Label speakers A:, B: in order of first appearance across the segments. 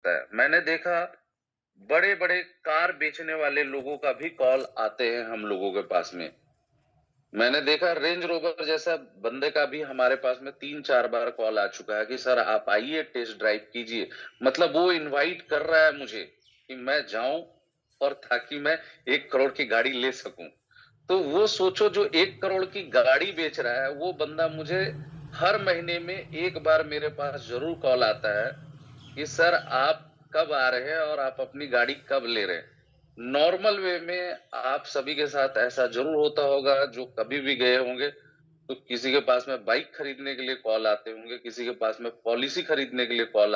A: सकता है। मैंने देखा बड़े-बड़े कार बेचने वाले लोगों का भी कॉल आते हैं हम लोगों के पास में। मैंने देखा रेंज रोवर जैसा बंदे का भी हमारे पास में 3-4 बार कॉल आ चुका है कि सर आप आइए टेस्ट ड्राइव कीजिए। मतलब वो इनवाइट कर रहा है मुझे कि मैं जाऊं और ताकि मैं 1 करोड़ की गाड़ी ले सकूं। तो वो सोचो जो 1 करोड़ की गाड़ी बेच रहा है वो बंदा मुझे हर महीने में 1 बार मेरे पास जरूर कॉल आता है कि सर आप कब आ रहे हैं और आप अपनी गाड़ी कब ले रहे हैं। नॉर्मल वे में आप सभी के साथ ऐसा जरूर होता होगा जो कभी भी गए होंगे तो किसी के पास में बाइक खरीदने के लिए कॉल आते होंगे, किसी के पास में पॉलिसी खरीदने के लिए कॉल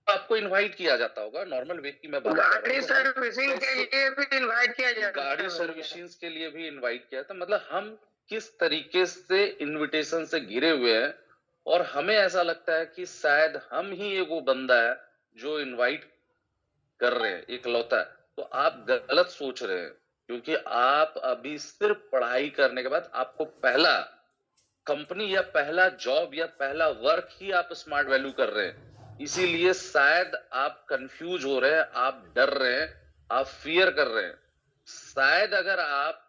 A: आपको इनवाइट किया जाता होगा। नॉर्मल वे की मैं बात कर रहा हूँ।
B: गाड़ी सर्विसिंग के लिए भी इनवाइट किया जाता है।
A: गाड़ी सर्विसिंग के लिए भी इनवाइट किया था। मतलब हम किस तरीके से इनविटेशन से घिरे हुए हैं और हमें ऐसा लगता है कि शायद हम ही ये वो बंदा है जो इनवाइट कर रहे हैं इकलौता। तो आप गलत सोच रहे हैं क्योंकि आप अभी सिर्फ पढ़ाई करने के बाद आपको पहला कंपनी या पहला जॉब या पहला वर्क ही आप स्मार्ट वैल्यू कर रहे हैं। इसीलिए शायद आप कंफ्यूज हो रहे हैं, आप डर रहे हैं, आप फियर कर रहे हैं। शायद अगर आप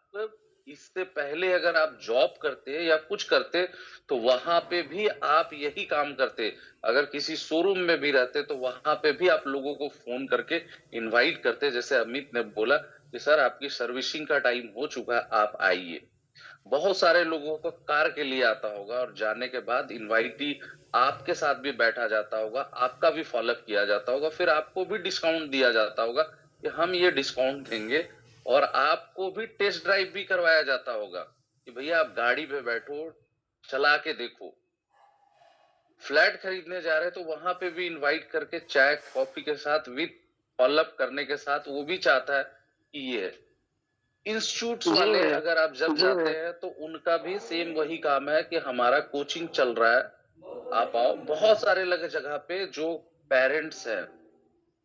A: इससे पहले अगर आप जॉब करते या कुछ करते तो वहां पे भी आप यही काम करते। अगर किसी शोरूम में भी रहते तो वहां पे भी आप लोगों को फोन करके इनवाइट करते, जैसे अमित ने बोला कि सर आपकी सर्विसिंग का टाइम हो चुका है, आप आइए। बहुत सारे लोगों को कार के लिए आता होगा और जाने के बाद इनवाइटी आपके साथ भी बैठा जाता होगा, आपका भी फॉलोअप किया जाता होगा, फिर आपको भी डिस्काउंट दिया जाता होगा कि हम ये डिस्काउंट देंगे और आपको भी टेस्ट ड्राइव भी करवाया जाता होगा कि भैया आप गाड़ी पे बैठो, चला के देखो। फ्लैट खरीदने जा रहे हैं तो वहां पे भी इनवाइट करके चाय कॉफी के साथ विद फॉलोअप करने के साथ वो भी चाहता है कि ये है। इंस्टीट्यूट वाले अगर आप जब जाते हैं तो उनका भी सेम वही काम है कि हमारा कोचिंग चल रहा है, आप आओ। बहुत सारे लगे जगह पे जो पेरेंट्स हैं,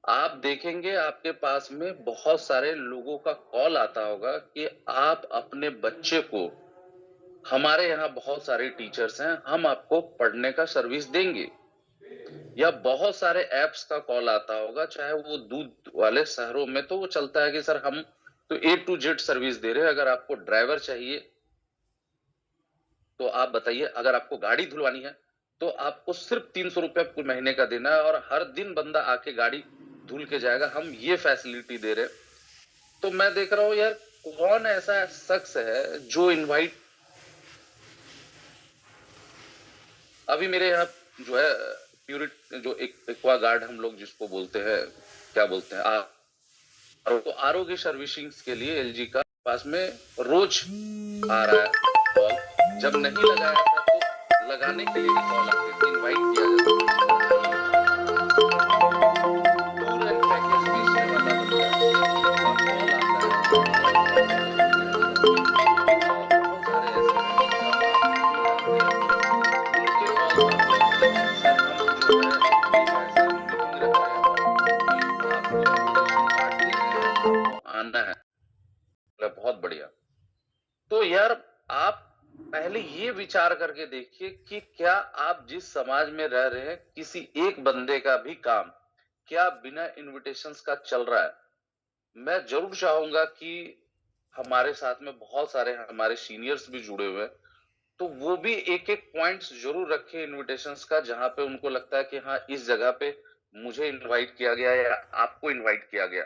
A: आप देखेंगे आपके पास में बहुत सारे लोगों का कॉल आता होगा कि आप अपने बच्चे को, हमारे यहाँ बहुत सारे टीचर्स हैं, हम आपको पढ़ने का सर्विस देंगे। या बहुत सारे एप्स का कॉल आता होगा, चाहे वो दूध वाले शहरों में तो वो चलता है कि सर हम तो A to Z सर्विस दे रहे हैं, अगर आपको ड्राइवर चाहिए तो आप बताइए, अगर आपको गाड़ी धुलवानी है तो आपको सिर्फ 300 रुपए महीने का देना है और हर दिन बंदा आके गाड़ी धुल के जाएगा। हम ये फैसिलिटी दे रहे हैं। तो मैं देख रहा हूँ यार कौन ऐसा शख्स है जो इनवाइट। अभी मेरे यहाँ जो है प्यूरिट जो एक एक्वा गार्ड हम लोग जिसको बोलते हैं, क्या बोलते हैं, तो आरओ की सर्विसिंग के लिए एलजी का पास में रोज आ रहा है कॉल। जब नहीं लगाया था तो लगाने के लिए भी कॉल आते थे, इनवाइट किया जाता टूर एंड पैकेज बेचने वाला बंदा का कॉल आता है और बहुत सारे ऐसे हैं जिनका आप नहीं जानते हैं, उनके कॉल्स आते हैं कि सर हम जो है एक ऐसा मीटिंग रख रहे हैं कि आपको इनविटेशन कार्ड दे रहे हैं, आपको आना है। मतलब बहुत बढ़िया। तो यार आप पहले ये विचार करके देखिए कि क्या आप जिस समाज में रह रहे हैं किसी एक बंदे का भी काम क्या बिना इनविटेशंस का चल रहा है। मैं जरूर चाहूंगा कि हमारे साथ में बहुत सारे हमारे सीनियर्स भी जुड़े हुए हैं तो वो भी एक एक पॉइंट्स जरूर रखे इनविटेशंस का, जहां पे उनको लगता है कि हाँ इस जगह पे मुझे इनवाइट किया गया या आपको इनवाइट किया गया।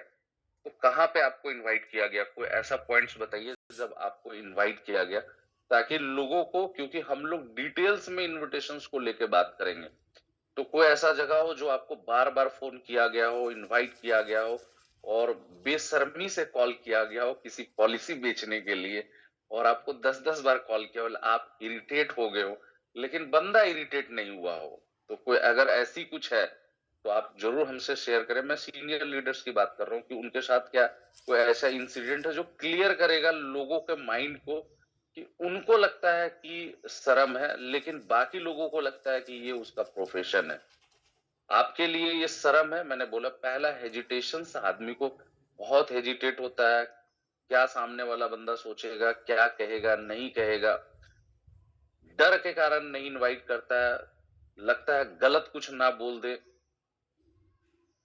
A: तो कहाँ पे आपको इनवाइट किया गया, कोई ऐसा पॉइंट्स बताइए जब आपको इनवाइट किया गया, ताकि लोगों को, क्योंकि हम लोग डिटेल्स में इनविटेशंस को लेके बात करेंगे, तो कोई ऐसा जगह हो जो आपको बार बार फोन किया गया हो, इनवाइट किया गया हो और बेशर्मी से कॉल किया गया हो किसी पॉलिसी बेचने के लिए और आपको 10-10 बार कॉल किया हो, आप इरिटेट हो गए हो लेकिन बंदा इरिटेट नहीं हुआ हो। तो कोई अगर ऐसी कुछ है तो आप जरूर हमसे शेयर करें। मैं सीनियर लीडर्स की बात कर रहा हूँ कि उनके साथ क्या कोई ऐसा इंसिडेंट है जो क्लियर करेगा लोगों के माइंड को कि उनको लगता है कि शर्म है लेकिन बाकी लोगों को लगता है कि ये उसका प्रोफेशन है। आपके लिए ये शर्म है। मैंने बोला पहला हेजिटेशन, आदमी को बहुत हेजिटेट होता है, क्या सामने वाला बंदा सोचेगा, क्या कहेगा, नहीं कहेगा, डर के कारण नहीं इनवाइट करता है। लगता है गलत कुछ ना बोल दे,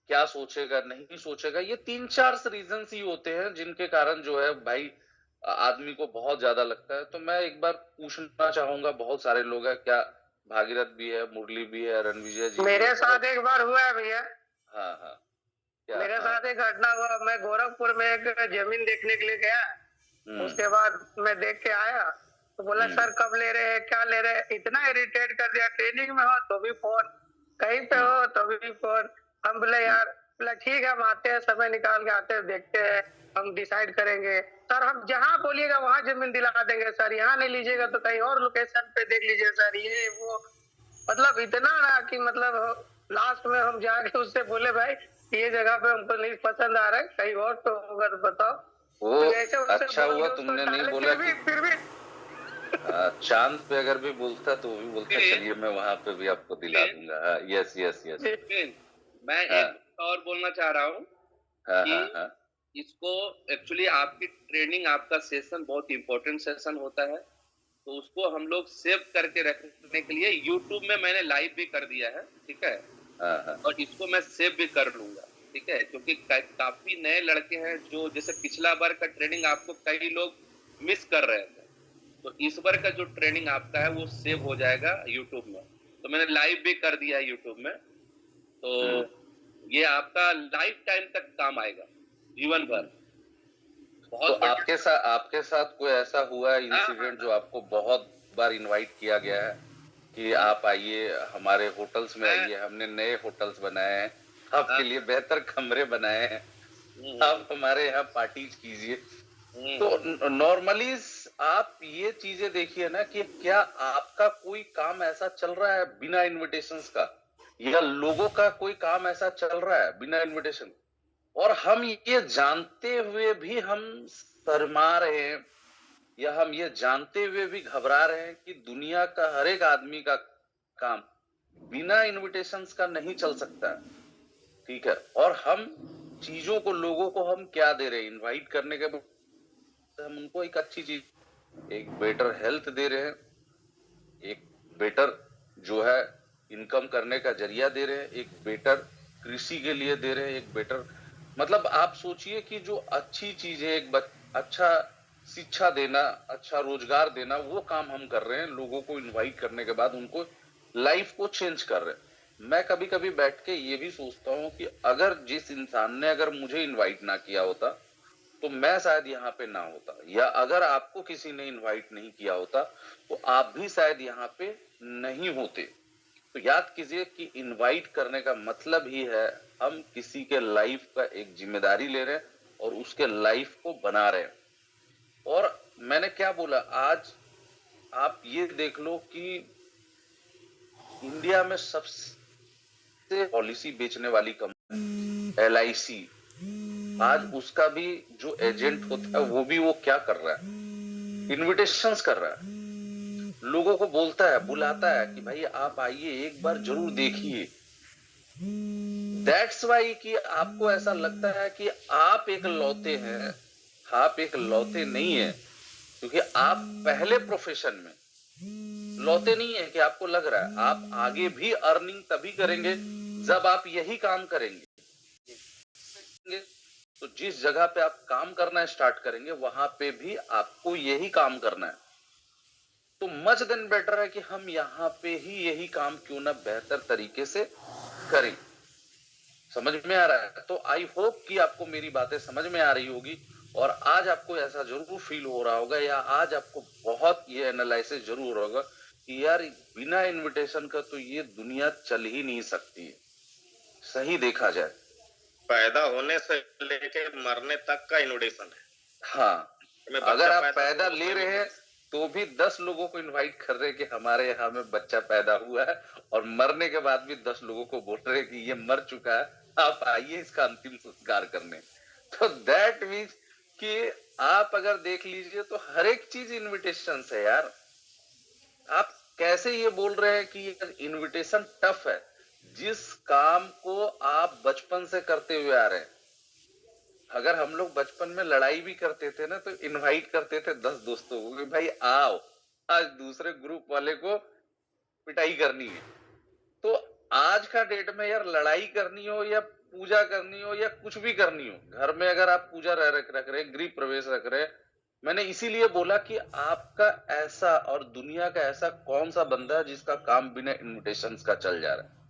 A: क्या सोचेगा नहीं सोचेगा, ये 3-4 रीजंस ही होते हैं जिनके कारण जो है भाई आदमी को बहुत ज्यादा लगता है। तो मैं एक बार पूछना चाहूंगा, बहुत सारे लोग हैं, क्या भागीरथ भी है, मुरली भी है, रणविजय जी भी है,
B: मेरे साथ
A: बहुत।
B: एक बार हुआ है भैया।
A: हाँ हाँ। क्या?
B: मेरे
A: हाँ।
B: साथ एक घटना हुआ, मैं गोरखपुर में एक जमीन देखने के लिए गया।
A: हम्म।
B: उसके बाद मैं देख के आया तो बोला
A: हम्म।
B: सर कब ले रहे हैं, क्या ले रहे हैं, इतना इरिटेट कर दिया। ट्रेनिंग में हो तो भी फोन, कहीं पे
A: हम्म।
B: हो तो भी फोन। हम बोले
A: हम्म।
B: यार, बोला ठीक है हम आते हैं, समय निकाल के आते हैं, देखते हैं, हम डिसाइड करेंगे। सर हम जहाँ बोलिएगा वहां जमीन दिला देंगे सर, यहाँ नहीं लीजिएगा तो कहीं और लोकेशन पे देख लीजिए सर, ये वो। मतलब इतना ना कि मतलब लास्ट में हम जाके उससे बोले भाई ये जगह पे हमको नहीं पसंद आ रहा है, कहीं और तो होगा तो बताओ।
A: वो
B: तो ऐसे वैसे
A: अच्छा
B: बोल
A: हुआ
B: के उसको
A: तुमने नहीं
B: टाले,
A: बोला
B: फिर
A: कि
B: भी
A: चांद पे अगर भी बोलता तो वो भी बोलता चलिए मैं वहां पे भी आपको दिला दूंगा। हाँ, यस यस यस।
C: मैं
A: हाँ
C: एक बात और बोलना चाह रहा हूँ
A: हाँ
C: कि
A: हाँ हाँ।
C: इसको एक्चुअली आपकी ट्रेनिंग, आपका सेशन बहुत इंपॉर्टेंट सेशन होता है, तो उसको हम लोग सेव करके रखने के लिए यूट्यूब में मैंने लाइव भी कर दिया है, ठीक है।
A: हाँ हाँ।
C: और इसको मैं सेव भी कर लूंगा, ठीक है, क्योंकि काफी नए लड़के हैं जो जैसे पिछला बार का ट्रेनिंग आपको कई लोग मिस कर रहे थे, तो इस बार का जो ट्रेनिंग आपका है वो सेव हो जाएगा यूट्यूब में। तो मैंने लाइव भी कर दिया है यूट्यूब में, तो ये आपका लाइफ टाइम तक काम आएगा, जीवन भर।
A: तो
C: बहुत
A: आपके साथ कोई ऐसा हुआ है इंसिडेंट जो आपको बहुत बार इनवाइट किया गया है कि आप आइए हमारे होटल्स में आइए, हमने नए होटल्स बनाए हैं, आपके लिए बेहतर कमरे बनाए हैं, आप हमारे यहाँ पार्टीज कीजिए। तो नॉर्मली आप ये चीजें देखिए ना कि क्या आपका कोई काम ऐसा चल रहा है बिना इनविटेशंस का, या लोगों का कोई काम ऐसा चल रहा है बिना इनविटेशन, और हम ये जानते हुए भी हम शर्मा रहे हैं, या हम ये जानते हुए भी घबरा रहे हैं कि दुनिया का हर एक आदमी का काम बिना इनविटेशंस का नहीं चल सकता है, ठीक है। और हम चीजों को, लोगों को हम क्या दे रहे हैं इनवाइट करने के बाद, हम उनको एक अच्छी चीज, एक बेटर हेल्थ दे रहे हैं, एक बेटर जो है इनकम करने का जरिया दे रहे हैं, एक बेटर कृषि के लिए दे रहे हैं, एक बेटर, मतलब आप सोचिए कि जो अच्छी चीज है, एक अच्छा शिक्षा देना, अच्छा रोजगार देना, वो काम हम कर रहे हैं लोगों को इनवाइट करने के बाद, उनको लाइफ को चेंज कर रहे हैं। मैं कभी कभी बैठ के ये भी सोचता हूँ कि अगर जिस इंसान ने अगर मुझे इनवाइट ना किया होता तो मैं शायद यहाँ पे ना होता, या अगर आपको किसी ने इनवाइट नहीं किया होता तो आप भी शायद यहाँ पे नहीं होते। तो याद कीजिए कि इनवाइट करने का मतलब ही है हम किसी के लाइफ का एक जिम्मेदारी ले रहे हैं और उसके लाइफ को बना रहे हैं। और मैंने क्या बोला, आज आप ये देख लो कि इंडिया में सबसे पॉलिसी बेचने वाली कंपनी LIC, आज उसका भी जो एजेंट होता है वो भी वो क्या कर रहा है, इनविटेशंस कर रहा है, लोगों को बोलता है, बुलाता है कि भाई आप आइए एक बार जरूर देखिए। दैट्स वाई कि आपको ऐसा लगता है कि आप एक लौते हैं, आप एक लौते नहीं है, क्योंकि आप पहले प्रोफेशन में लौते नहीं है कि आपको लग रहा है आप आगे भी अर्निंग तभी करेंगे जब आप यही काम करेंगे। तो जिस जगह पे आप काम करना स्टार्ट करेंगे वहां पे भी आपको यही काम करना है। तो मच देन बेटर है कि हम यहाँ पे ही यही काम क्यों ना बेहतर तरीके से करें। समझ में आ रहा है? तो आई होप कि आपको मेरी बातें समझ में आ रही होगी, और आज आपको ऐसा जरूर फील हो रहा होगा, या आज आपको बहुत ये एनालिसिस जरूर होगा कि यार बिना इनविटेशन का तो ये दुनिया चल ही नहीं सकती है, सही देखा जाए।
D: पैदा होने से लेके मरने तक का इनविटेशन है।
A: हाँ, अगर आप पैदा ले रहे हैं तो भी 10 लोगों को इनवाइट कर रहे हैं कि हमारे यहाँ में बच्चा पैदा हुआ है, और मरने के बाद भी 10 लोगों को बोल रहे हैं कि ये मर चुका है, आप आइए इसका अंतिम संस्कार करने। तो दैट मीन्स कि आप अगर देख लीजिए तो हर एक चीज इनविटेशन है यार। आप कैसे ये बोल रहे हैं कि इनविटेशन टफ है, जिस काम को आप बचपन से करते हुए आ रहे हैं। अगर हम लोग बचपन में लड़ाई भी करते थे ना तो इनवाइट करते थे 10 दोस्तों को कि भाई आओ, आज दूसरे ग्रुप वाले को पिटाई करनी है, तो आज का डेट में यार लड़ाई करनी हो या पूजा करनी हो या कुछ भी करनी हो, घर में अगर आप पूजा रख रहे, गृह प्रवेश रख रहे, मैंने इसीलिए बोला कि आपका ऐसा और दुनिया का ऐसा कौन सा बंदा है जिसका काम बिना इनविटेशंस का चल जा रहा है।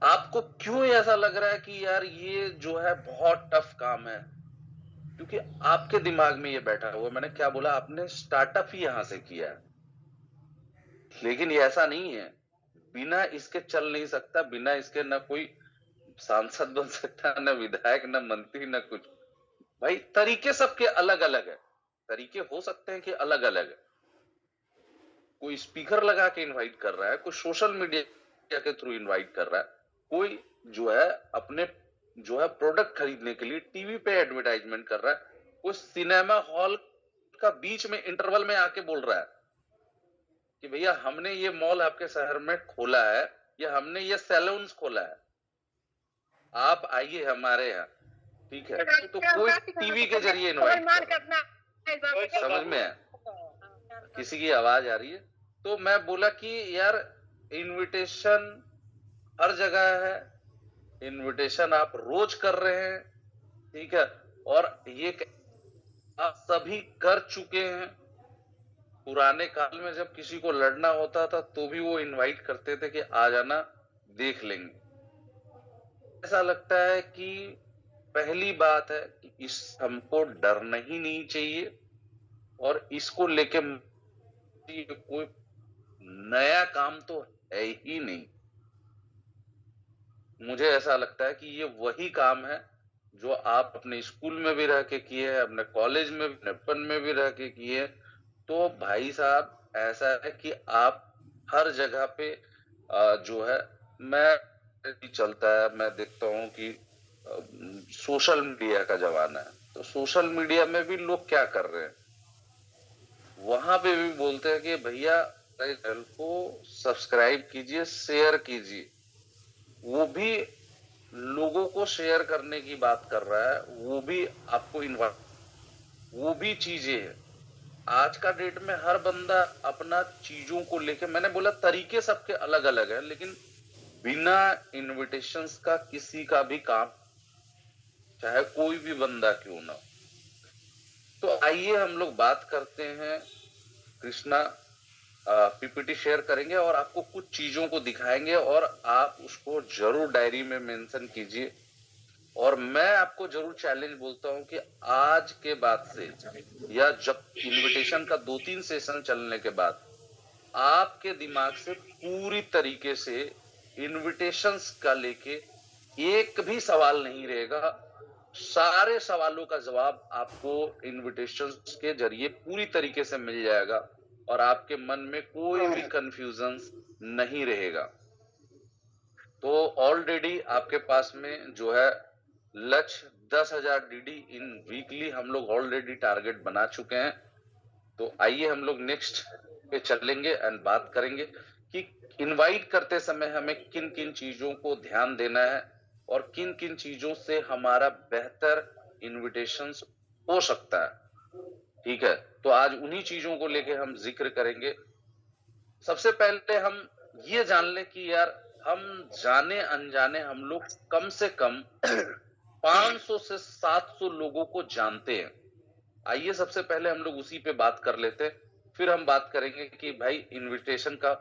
A: आपको क्यों ऐसा लग रहा है कि यार ये जो है बहुत टफ काम है? क्योंकि आपके दिमाग में ये बैठा हुआ, मैंने क्या बोला, आपने स्टार्टअप ही यहां से किया है। लेकिन ये ऐसा नहीं है, बिना इसके चल नहीं सकता, बिना इसके ना कोई सांसद बन सकता, न विधायक, न मंत्री, न कुछ। भाई तरीके सबके अलग अलग है, तरीके हो सकते हैं कि अलग अलग है। कोई स्पीकर लगा के इनवाइट कर रहा है, कोई सोशल मीडिया के थ्रू इनवाइट कर रहा है, कोई जो है अपने जो है प्रोडक्ट खरीदने के लिए टीवी पे एडवर्टाइजमेंट कर रहा है, कोई सिनेमा हॉल का बीच में इंटरवल में आके बोल रहा है कि भैया हमने ये मॉल आपके शहर में खोला है या हमने ये सैलून खोला है, आप आइए हमारे यहाँ, ठीक है। तो कोई टीवी के जरिए इनवाइट करना, समझ में है? किसी की आवाज आ रही है। तो मैं बोला कि यार इनविटेशन हर जगह है, इनविटेशन आप रोज कर रहे हैं, ठीक है, और ये आप सभी कर चुके हैं। पुराने काल में जब किसी को लड़ना होता था तो भी वो इनवाइट करते थे कि आ जाना, देख लेंगे। ऐसा लगता है कि पहली बात है कि इस हमको डरना ही नहीं चाहिए और इसको लेके कोई नया काम तो है ही नहीं। मुझे ऐसा लगता है कि ये वही काम है जो आप अपने स्कूल में भी रह के किए हैं, अपने कॉलेज में भी, नेपन में भी रह के किए। तो भाई साहब ऐसा है कि आप हर जगह पे जो है, मैं चलता है, मैं देखता हूँ कि सोशल मीडिया का जमाना है, तो सोशल मीडिया में भी लोग क्या कर रहे हैं, वहां पे भी बोलते हैं कि भैया चैनल को सब्सक्राइब कीजिए, शेयर कीजिए। वो भी लोगों को शेयर करने की बात कर रहा है, वो भी आपको इनवाइट, वो भी चीजें है। आज का डेट में हर बंदा अपना चीजों को लेके, मैंने बोला तरीके सबके अलग अलग है, लेकिन बिना इनविटेशंस का किसी का भी काम, चाहे कोई भी बंदा क्यों ना। तो आइए हम लोग बात करते हैं, कृष्णा पीपीटी शेयर करेंगे और आपको कुछ चीजों को दिखाएंगे और आप उसको जरूर डायरी में मेंशन कीजिए। और मैं आपको जरूर चैलेंज बोलता हूं कि आज के बाद से या जब इनविटेशन का 2-3 सेशन चलने के बाद आपके दिमाग से पूरी तरीके से इनविटेशंस का लेके एक भी सवाल नहीं रहेगा। सारे सवालों का जवाब आपको इनविटेशंस के जरिए पूरी तरीके से मिल जाएगा और आपके मन में कोई भी कंफ्यूजन नहीं रहेगा। तो ऑलरेडी आपके पास में जो है लक्ष्य 10,000 डीडी इन वीकली हम लोग ऑलरेडी टारगेट बना चुके हैं। तो आइए हम लोग नेक्स्ट पे चलेंगे एंड बात करेंगे कि इनवाइट करते समय हमें किन किन चीजों को ध्यान देना है और किन किन चीजों से हमारा बेहतर इनविटेशंस हो सकता है, ठीक है। तो आज उन्हीं चीजों को लेके हम जिक्र करेंगे। सबसे पहले हम ये जान लें कि यार हम जाने अनजाने हम लोग कम से कम 500 से 700 लोगों को जानते हैं। आइए सबसे पहले हम लोग उसी पे बात कर लेते हैं, फिर हम बात करेंगे कि भाई इनविटेशन का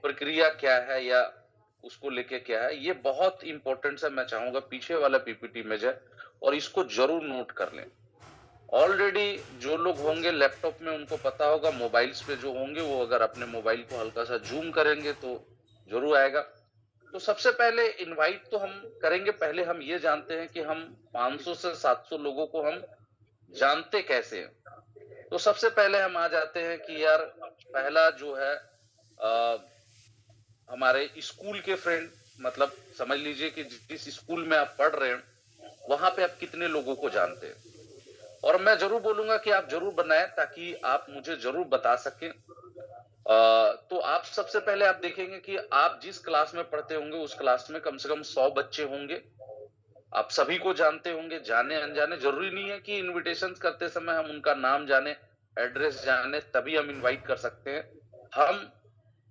A: प्रक्रिया क्या है या उसको लेके क्या है। ये बहुत इंपॉर्टेंट है, मैं चाहूंगा पीछे वाला पीपीटी में जाए और इसको जरूर नोट कर लें। ऑलरेडी जो लोग होंगे लैपटॉप में उनको पता होगा, मोबाइल्स पे जो होंगे वो अगर अपने मोबाइल को हल्का सा जूम करेंगे तो जरूर आएगा। तो सबसे पहले इनवाइट तो हम करेंगे, पहले हम ये जानते हैं कि हम 500 से 700 लोगों को हम जानते कैसे हैं। तो सबसे पहले हम आ जाते हैं कि यार पहला जो है हमारे स्कूल के फ्रेंड, मतलब समझ लीजिए कि जिस स्कूल में आप पढ़ रहे हैं वहां पे आप कितने लोगों को जानते हैं। और मैं जरूर बोलूंगा कि आप जरूर बनाएं ताकि आप मुझे जरूर बता सकें। तो आप सबसे पहले आप देखेंगे कि आप जिस क्लास में पढ़ते होंगे उस क्लास में कम से कम 100 बच्चे होंगे। आप सभी को जानते होंगे, जाने अनजाने, जरूरी नहीं है कि इनविटेशन करते समय हम उनका नाम जाने, एड्रेस जाने तभी हम इनवाइट कर सकते हैं। हम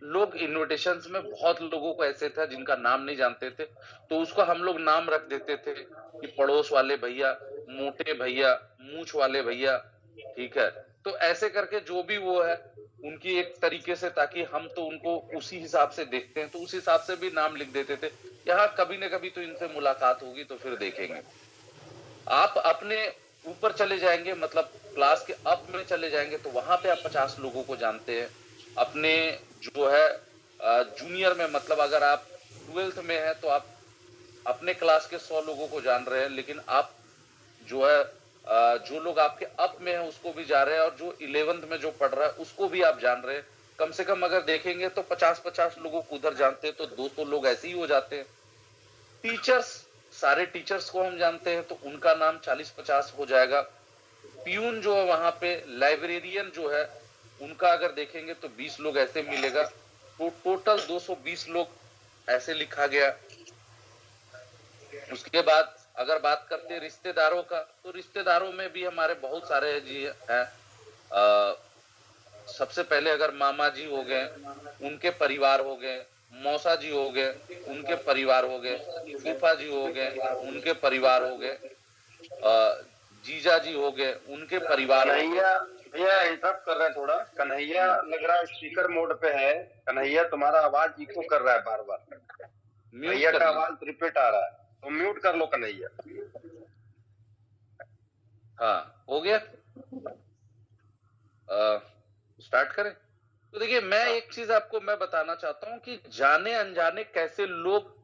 A: लोग इन्विटेशंस में बहुत लोगों को ऐसे था जिनका नाम नहीं जानते थे, तो उसको हम लोग नाम रख देते थे कि पड़ोस वाले भैया, मोटे भैया, मूंछ वाले भैया, ठीक है। तो ऐसे करके जो भी वो है उनकी एक तरीके से, ताकि हम तो उनको उसी हिसाब से देखते हैं तो उस हिसाब से भी नाम लिख देते थे। यहाँ कभी न कभी तो इनसे मुलाकात होगी तो फिर देखेंगे। आप अपने ऊपर चले जाएंगे, मतलब क्लास के अप में चले जाएंगे तो वहां पे आप 50 लोगों को जानते हैं। अपने जो है जूनियर में, मतलब अगर आप 12th में है तो आप अपने क्लास के 100 लोगों को जान रहे हैं, लेकिन आप जो है जो लोग आपके अप में है उसको भी जा रहे हैं, और जो 11th में जो पढ़ रहा है उसको भी आप जान रहे हैं। कम से कम अगर देखेंगे तो 50-50 लोगों को उधर जानते हैं तो 200 लोग ऐसे ही हो जाते हैं। टीचर्स, सारे टीचर्स को हम जानते हैं तो उनका नाम 40-50 हो जाएगा। प्यून जो है वहां पे, लाइब्रेरियन जो है उनका अगर देखेंगे तो 20 लोग ऐसे मिलेगा। तो टोटल 220 लोग ऐसे लिखा गया। उसके बाद अगर बात करते हैं रिश्तेदारों का, तो रिश्तेदारों में भी हमारे बहुत सारे जी हैं। सबसे पहले अगर मामा जी हो गए, उनके परिवार हो गए, मौसा जी हो गए, उनके परिवार हो गए, फूफा जी हो गए, उनके परिवार हो गए, जीजा जी हो गए, उनके परिवार हो गए।
E: कन्हैया भैया इंटरप्ट कर रहे हैं थोड़ा। कन्हैया लग रहा है स्पीकर मोड पे है। कन्हैया तुम्हारा आवाज इको कर रहा है बार बार। भैया का आवाज रिपीट आ रहा है, तो म्यूट कर लो कन्हैया।
A: हाँ, हो गया। स्टार्ट करें। तो देखिए, मैं एक चीज आपको मैं बताना चाहता हूं कि जाने अनजाने कैसे लोग,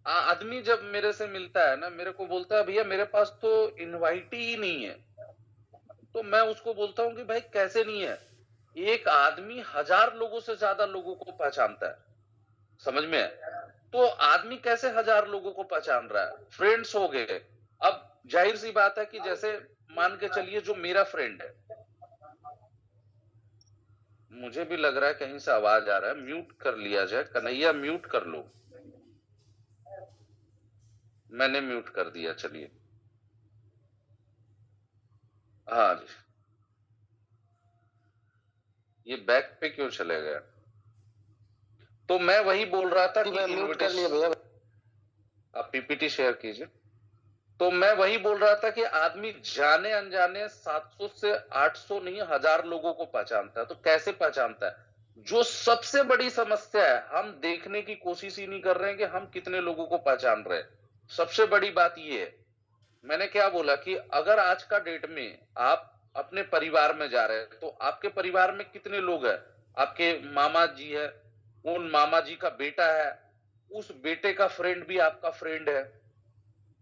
A: आदमी जब मेरे से मिलता है ना, मेरे को बोलता है भैया मेरे पास तो इनवाइट ही नहीं है। तो मैं उसको बोलता हूं कि भाई कैसे नहीं है? एक आदमी 1000 लोगों से ज्यादा लोगों को पहचानता है, समझ में है? तो आदमी कैसे 1000 लोगों को पहचान रहा है? फ्रेंड्स हो गए। अब जाहिर सी बात है कि जैसे मान के चलिए जो मेरा फ्रेंड है, मुझे भी लग रहा है कहीं से आवाज आ रहा है, म्यूट कर लिया जाए। कन्हैया म्यूट कर लो। मैंने म्यूट कर दिया, चलिए। हाँ जी, ये बैक पे क्यों चले गया? तो मैं वही बोल रहा था कि म्यूट कर लिया भैया, आप पीपीटी शेयर कीजिए। तो मैं वही बोल रहा था कि आदमी जाने अनजाने 700 से 800 नहीं 1000 लोगों को पहचानता है। तो कैसे पहचानता है? जो सबसे बड़ी समस्या है, हम देखने की कोशिश ही नहीं कर रहे हैं कि हम कितने लोगों को पहचान रहे हैं। सबसे बड़ी बात ये है, मैंने क्या बोला कि अगर आज का डेट में आप अपने परिवार में जा रहे हैं तो आपके परिवार में कितने लोग हैं? आपके मामा जी है, उन मामा जी का बेटा है, उस बेटे का फ्रेंड भी आपका फ्रेंड है,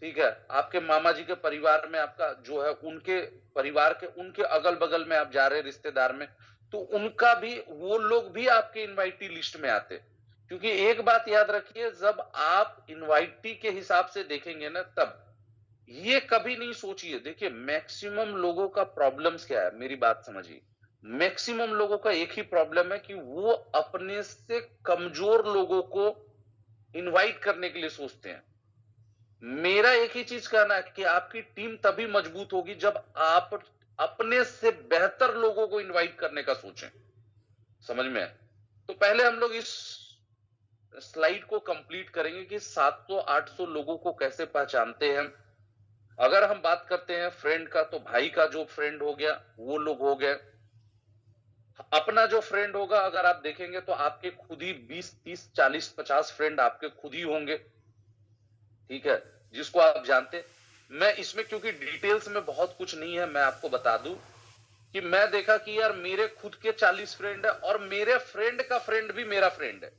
A: ठीक है। आपके मामा जी के परिवार में आपका जो है, उनके परिवार के उनके अगल बगल में आप जा रहे हैं रिश्तेदार में, तो उनका भी, वो लोग भी आपके इनवाइटी लिस्ट में आते। क्योंकि एक बात याद रखिए, जब आप इनवाइटी के हिसाब से देखेंगे ना, तब ये कभी नहीं सोचिए। देखिए, मैक्सिमम लोगों का प्रॉब्लम्स क्या है, मेरी बात समझिए। मैक्सिमम लोगों का एक ही प्रॉब्लम है कि वो अपने से कमजोर लोगों को इनवाइट करने के लिए सोचते हैं। मेरा एक ही चीज कहना है कि आपकी टीम तभी मजबूत होगी जब आप अपने से बेहतर लोगों को इनवाइट करने का सोचें, समझ में है? तो पहले हम लोग इस स्लाइड को कंप्लीट करेंगे कि 700-800 लोगों को कैसे पहचानते हैं। अगर हम बात करते हैं फ्रेंड का, तो भाई का जो फ्रेंड हो गया वो लोग हो गए। अपना जो फ्रेंड होगा, अगर आप देखेंगे तो आपके खुद ही 20, 30, 40, 50 फ्रेंड आपके खुद ही होंगे, ठीक है, जिसको आप जानते। मैं इसमें क्योंकि डिटेल्स में बहुत कुछ नहीं है, मैं आपको बता दूं कि मैं देखा कि यार मेरे खुद के 40 फ्रेंड है और मेरे फ्रेंड का फ्रेंड भी मेरा फ्रेंड है।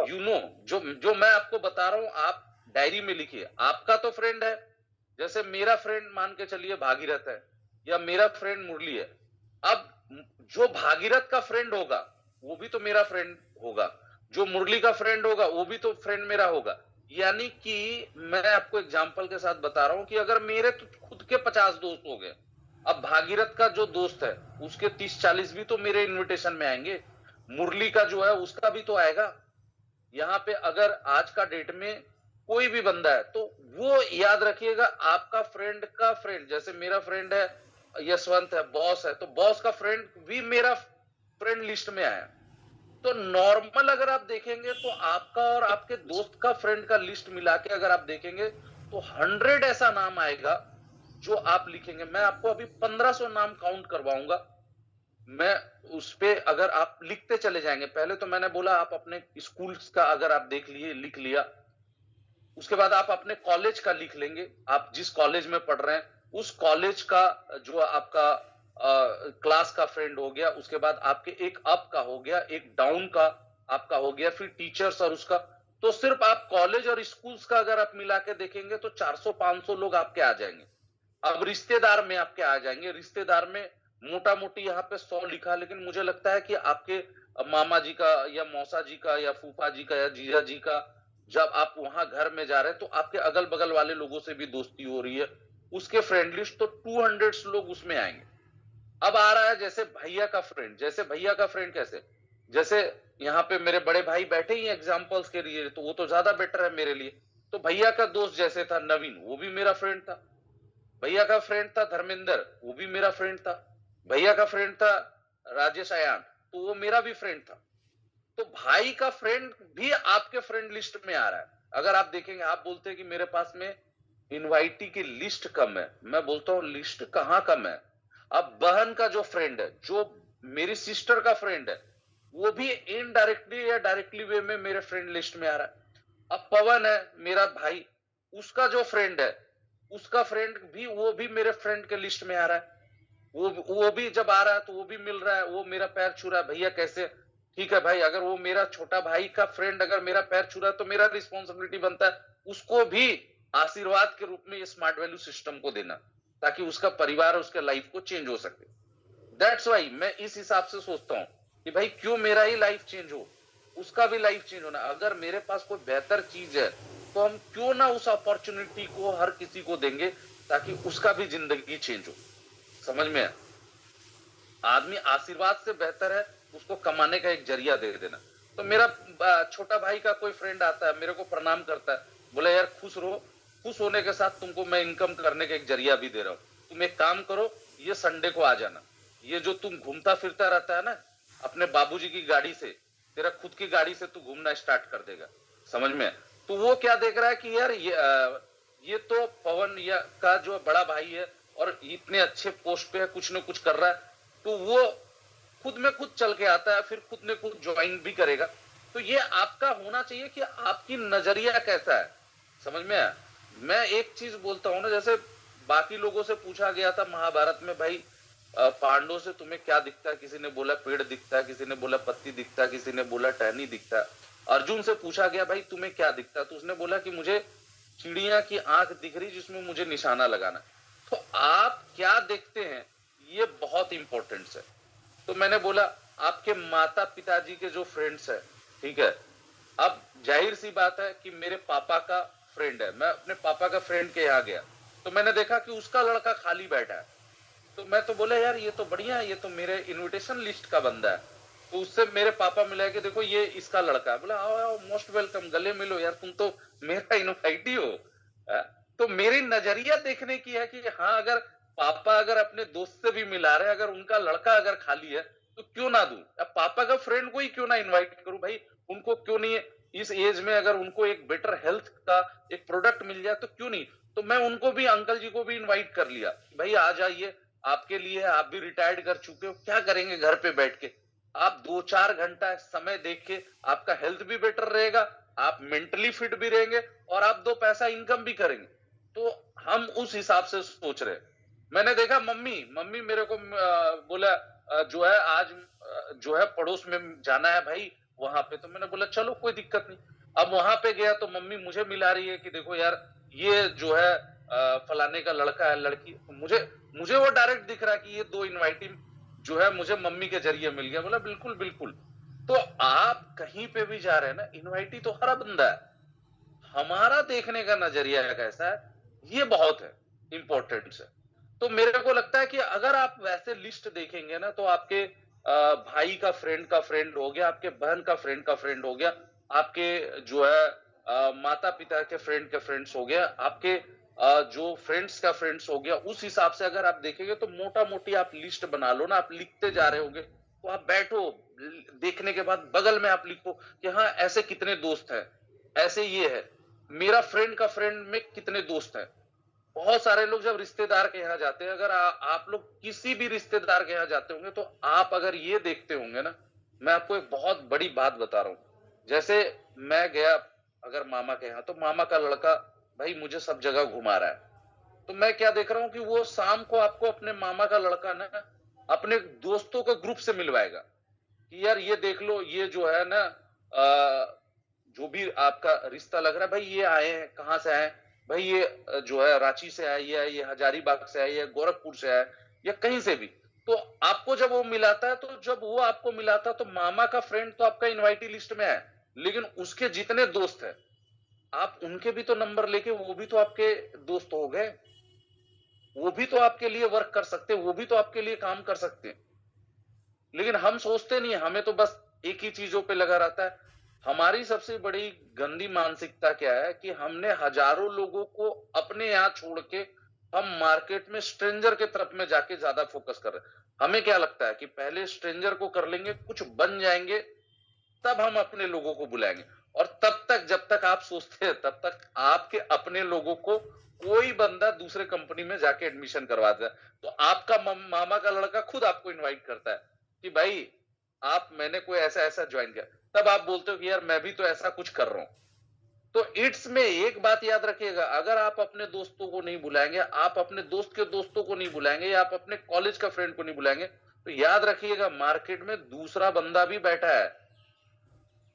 A: जो मैं आपको बता रहा हूं, आप डायरी में लिखिए। आपका तो फ्रेंड है, जैसे मेरा फ्रेंड मान के चलिए भागीरथ है, या मेरा फ्रेंड मुरली है। अब जो भागीरथ का फ्रेंड होगा वो भी तो मेरा फ्रेंड होगा, जो मुरली का फ्रेंड होगा वो भी तो फ्रेंड मेरा होगा। यानी कि मैं आपको एग्जांपल के साथ बता रहा हूं कि अगर मेरे तो खुद के 50 दोस्त हो गए, अब भागीरथ का जो दोस्त है उसके 30-40 भी तो मेरे इनविटेशन में आएंगे, मुरली का जो है उसका भी तो आएगा। यहाँ पे अगर आज का डेट में कोई भी बंदा है तो वो याद रखिएगा, आपका फ्रेंड का फ्रेंड, जैसे मेरा फ्रेंड है यशवंत है, बॉस है, तो बॉस का फ्रेंड भी मेरा फ्रेंड लिस्ट में आया। तो नॉर्मल अगर आप देखेंगे तो आपका और आपके दोस्त का फ्रेंड का लिस्ट मिला के अगर आप देखेंगे तो 100 ऐसा नाम आएगा जो आप लिखेंगे। मैं आपको अभी 1500 नाम काउंट करवाऊंगा। मैं उस पे अगर आप लिखते चले जाएंगे, पहले तो मैंने बोला आप अपने स्कूल्स का अगर आप देख लिए, लिख लिया, उसके बाद आप अपने कॉलेज का लिख लेंगे, आप जिस कॉलेज में पढ़ रहे हैं उस कॉलेज का जो आपका क्लास का फ्रेंड हो गया, उसके बाद आपके एक अप का हो गया, एक डाउन का आपका हो गया, फिर टीचर्स और उसका। तो सिर्फ आप कॉलेज और स्कूल्स का अगर आप मिला के देखेंगे तो 400-500 लोग आपके आ जाएंगे। अब रिश्तेदार में आपके आ जाएंगे, रिश्तेदार में मोटा मोटी यहाँ पे 100 लिखा, लेकिन मुझे लगता है कि आपके मामा जी का या मौसा जी का या फूफा जी का या जीजा जी का जब आप वहां घर में जा रहे हैं तो आपके अगल बगल वाले लोगों से भी दोस्ती हो रही है, उसके फ्रेंड लिस्ट तो 200 लोग उसमें आएंगे। अब आ रहा है जैसे भैया का फ्रेंड, जैसे भैया का फ्रेंड कैसे, जैसे यहाँ पे मेरे बड़े भाई बैठे ही एग्जाम्पल्स के लिए, तो वो तो ज्यादा बेटर है मेरे लिए। तो भैया का दोस्त जैसे था नवीन, वो भी मेरा फ्रेंड था। भैया का फ्रेंड था धर्मेंद्र, वो भी मेरा फ्रेंड था। भैया का फ्रेंड था राजेश आयान, तो वो मेरा भी फ्रेंड था। तो भाई का फ्रेंड भी आपके फ्रेंड लिस्ट में आ रहा है। अगर आप देखेंगे, आप बोलते हैं कि मेरे पास में इनवाइटी की लिस्ट कम है, मैं बोलता हूं लिस्ट कहां कम है। अब बहन का जो फ्रेंड है, जो मेरी सिस्टर का फ्रेंड है, वो भी इनडायरेक्टली या डायरेक्टली वे में मेरे फ्रेंड लिस्ट में आ रहा है। अब पवन है मेरा भाई, उसका जो फ्रेंड है, उसका फ्रेंड भी, वो भी मेरे फ्रेंड के लिस्ट में आ रहा है। वो भी जब आ रहा है तो वो भी मिल रहा है, वो मेरा पैर छू रहा है, भैया कैसे, ठीक है भाई। अगर वो मेरा छोटा भाई का फ्रेंड अगर मेरा पैर छू रहा है तो मेरा रिस्पॉन्सिबिलिटी बनता है उसको भी आशीर्वाद के रूप में ये स्मार्ट वैल्यू सिस्टम को देना, ताकि उसका परिवार उसके लाइफ को चेंज हो सके। दैट्स वाई मैं इस हिसाब से सोचता हूं कि भाई क्यों मेरा ही लाइफ चेंज हो, उसका भी लाइफ चेंज होना। अगर मेरे पास कोई बेहतर चीज है तो हम क्यों ना उस अपॉर्चुनिटी को हर किसी को देंगे ताकि उसका भी जिंदगी चेंज हो। समझ में है? आदमी आशीर्वाद से बेहतर है उसको कमाने का एक जरिया दे देना। तो मेरा छोटा भाई का कोई फ्रेंड आता है, मेरे को प्रणाम करता है, बोला यार खुश रहो, खुश होने के साथ तुमको मैं इनकम करने का एक जरिया भी दे रहा हूँ। तुम एक काम करो, ये संडे को आ जाना, ये जो तुम घूमता फिरता रहता है ना अपने बाबूजी की गाड़ी से, तेरा खुद की गाड़ी से तू घूमना स्टार्ट कर देगा। समझ में? तो वो क्या देख रहा है कि यार ये तो पवन या का जो बड़ा भाई है और इतने अच्छे पोस्ट पे है, कुछ न कुछ कर रहा है, तो वो खुद में खुद चल के आता है, फिर खुद में खुद ज्वाइन भी करेगा। तो ये आपका होना चाहिए कि आपकी नजरिया कैसा है। समझ में आया? मैं एक चीज बोलता हूं ना, जैसे बाकी लोगों से पूछा गया था महाभारत में, भाई पांडवों से तुम्हें क्या दिखता है, किसी ने बोला पेड़ दिखता है, किसी ने बोला पत्ती दिखता है, किसी ने बोला टहनी दिखता है। अर्जुन से पूछा गया भाई तुम्हें क्या दिखता है, तो उसने बोला कि मुझे चिड़िया की आंख दिख रही जिसमें मुझे निशाना लगाना। तो आप क्या देखते हैं ये बहुत इंपॉर्टेंट है। तो मैंने बोला आपके माता पिताजी के जो फ्रेंड्स है, ठीक है, अब जाहिर सी बात है कि मेरे पापा का फ्रेंड है, मैं अपने पापा का फ्रेंड के यहाँ गया तो मैंने देखा कि उसका लड़का खाली बैठा है। तो मैं तो बोला यार ये तो बढ़िया है, ये तो मेरे इनविटेशन लिस्ट का बंदा है। तो उससे मेरे पापा मिला कि देखो ये इसका लड़का है। बोला आओ आओ मोस्ट वेलकम, गले मिलो यार, तुम तो मेरा इनवाइट ही हो। तो मेरी नजरिया देखने की है कि हाँ, अगर पापा अगर अपने दोस्त से भी मिला रहे, अगर उनका लड़का अगर खाली है तो क्यों ना दूं। अब पापा का फ्रेंड को ही क्यों ना इनवाइट करूं भाई, उनको क्यों नहीं, इस एज में अगर उनको एक बेटर हेल्थ का एक प्रोडक्ट मिल जाए तो क्यों नहीं। तो मैं उनको भी, अंकल जी को भी इनवाइट कर लिया, भाई आ जाइए, आपके लिए, आप भी रिटायर्ड कर चुके हो, क्या करेंगे घर पे बैठ के, आप 2-4 घंटा समय देख के आपका हेल्थ भी बेटर रहेगा, आप मेंटली फिट भी रहेंगे और आप 2 पैसा इनकम भी करेंगे। तो हम उस हिसाब से सोच रहे। मैंने देखा मम्मी मेरे को बोला जो है आज जो है पड़ोस में जाना है भाई वहां पे। तो मैंने बोला चलो कोई दिक्कत नहीं। अब वहां पे गया तो मम्मी मुझे मिला रही है कि देखो यार ये जो है फलाने का लड़का है, लड़की। मुझे वो डायरेक्ट दिख रहा है कि ये 2 इनवाइटिंग जो है मुझे मम्मी के जरिए मिल गया। बोला बिल्कुल बिल्कुल। तो आप कहीं पे भी जा रहे हैं ना, इनवाइटी तो हर बंदा है, हमारा देखने का नजरिया कैसा है ये बहुत है, इंपॉर्टेंट है। तो मेरे को लगता है कि अगर आप वैसे लिस्ट देखेंगे ना तो आपके भाई का फ्रेंड हो गया, आपके बहन का फ्रेंड हो गया, आपके जो है माता पिता के फ्रेंड्स हो गया, आपके जो फ्रेंड्स का फ्रेंड्स हो गया। उस हिसाब से अगर आप देखेंगे तो मोटा मोटी आप लिस्ट बना लो ना, आप लिखते जा रहे होंगे तो आप बैठो, देखने के बाद बगल में आप लिखो कि हाँ ऐसे कितने दोस्त हैं, ऐसे ये है, मेरा फ्रेंड का फ्रेंड में कितने दोस्त हैं। बहुत सारे लोग जब रिश्तेदार के यहाँ जाते हैं, अगर आप लोग किसी भी रिश्तेदार के यहाँ जाते होंगे तो आप अगर ये देखते होंगे ना, मैं आपको एक बहुत बड़ी बात बता रहा हूँ। जैसे मैं गया अगर मामा के यहाँ, तो मामा का लड़का भाई मुझे सब जगह घुमा रहा है, तो मैं क्या देख रहा हूँ कि वो शाम को आपको अपने मामा का लड़का ना अपने दोस्तों के ग्रुप से मिलवाएगा कि यार ये देख लो, ये जो है ना जो भी आपका रिश्ता लग रहा है, भाई ये आए हैं, कहाँ से आए, भाई ये जो है रांची से आए, ये हजारीबाग से आए, ये गोरखपुर से आए, या कहीं से भी। तो आपको जब वो मिलाता है, तो जब वो आपको मिलाता है, तो मामा का फ्रेंड तो आपका इनवाइटी लिस्ट में है, लेकिन उसके जितने दोस्त हैं आप उनके भी तो नंबर लेके, वो भी तो आपके दोस्त हो गए, वो भी तो आपके लिए वर्क कर सकते हैं, वो भी तो आपके लिए काम कर सकते हैं। लेकिन हम सोचते नहीं, हमें तो बस एक ही चीजों पे लगा रहता है। हमारी सबसे बड़ी गंदी मानसिकता क्या है कि हमने हजारों लोगों को अपने यहाँ छोड़ के हम मार्केट में स्ट्रेंजर के तरफ में जाके ज्यादा फोकस कर रहे हैं। हमें क्या लगता है कि पहले स्ट्रेंजर को कर लेंगे, कुछ बन जाएंगे, तब हम अपने लोगों को बुलाएंगे। और तब तक, जब तक आप सोचते हैं, तब तक आपके अपने लोगों को कोई बंदा दूसरे कंपनी में जाके एडमिशन करवाता है। तो आपका मामा का लड़का खुद आपको इनवाइट करता है कि भाई आप, मैंने कोई ऐसा ऐसा ज्वाइन किया, तब आप बोलते हो कि यार मैं भी तो ऐसा कुछ कर रहा हूं। तो इट्स में एक बात याद रखिएगा, अगर आप अपने दोस्तों को नहीं बुलाएंगे, आप अपने दोस्त के दोस्तों को नहीं बुलाएंगे, या आप अपने कॉलेज का फ्रेंड को नहीं बुलाएंगे, तो याद रखिएगा मार्केट में दूसरा बंदा भी बैठा है।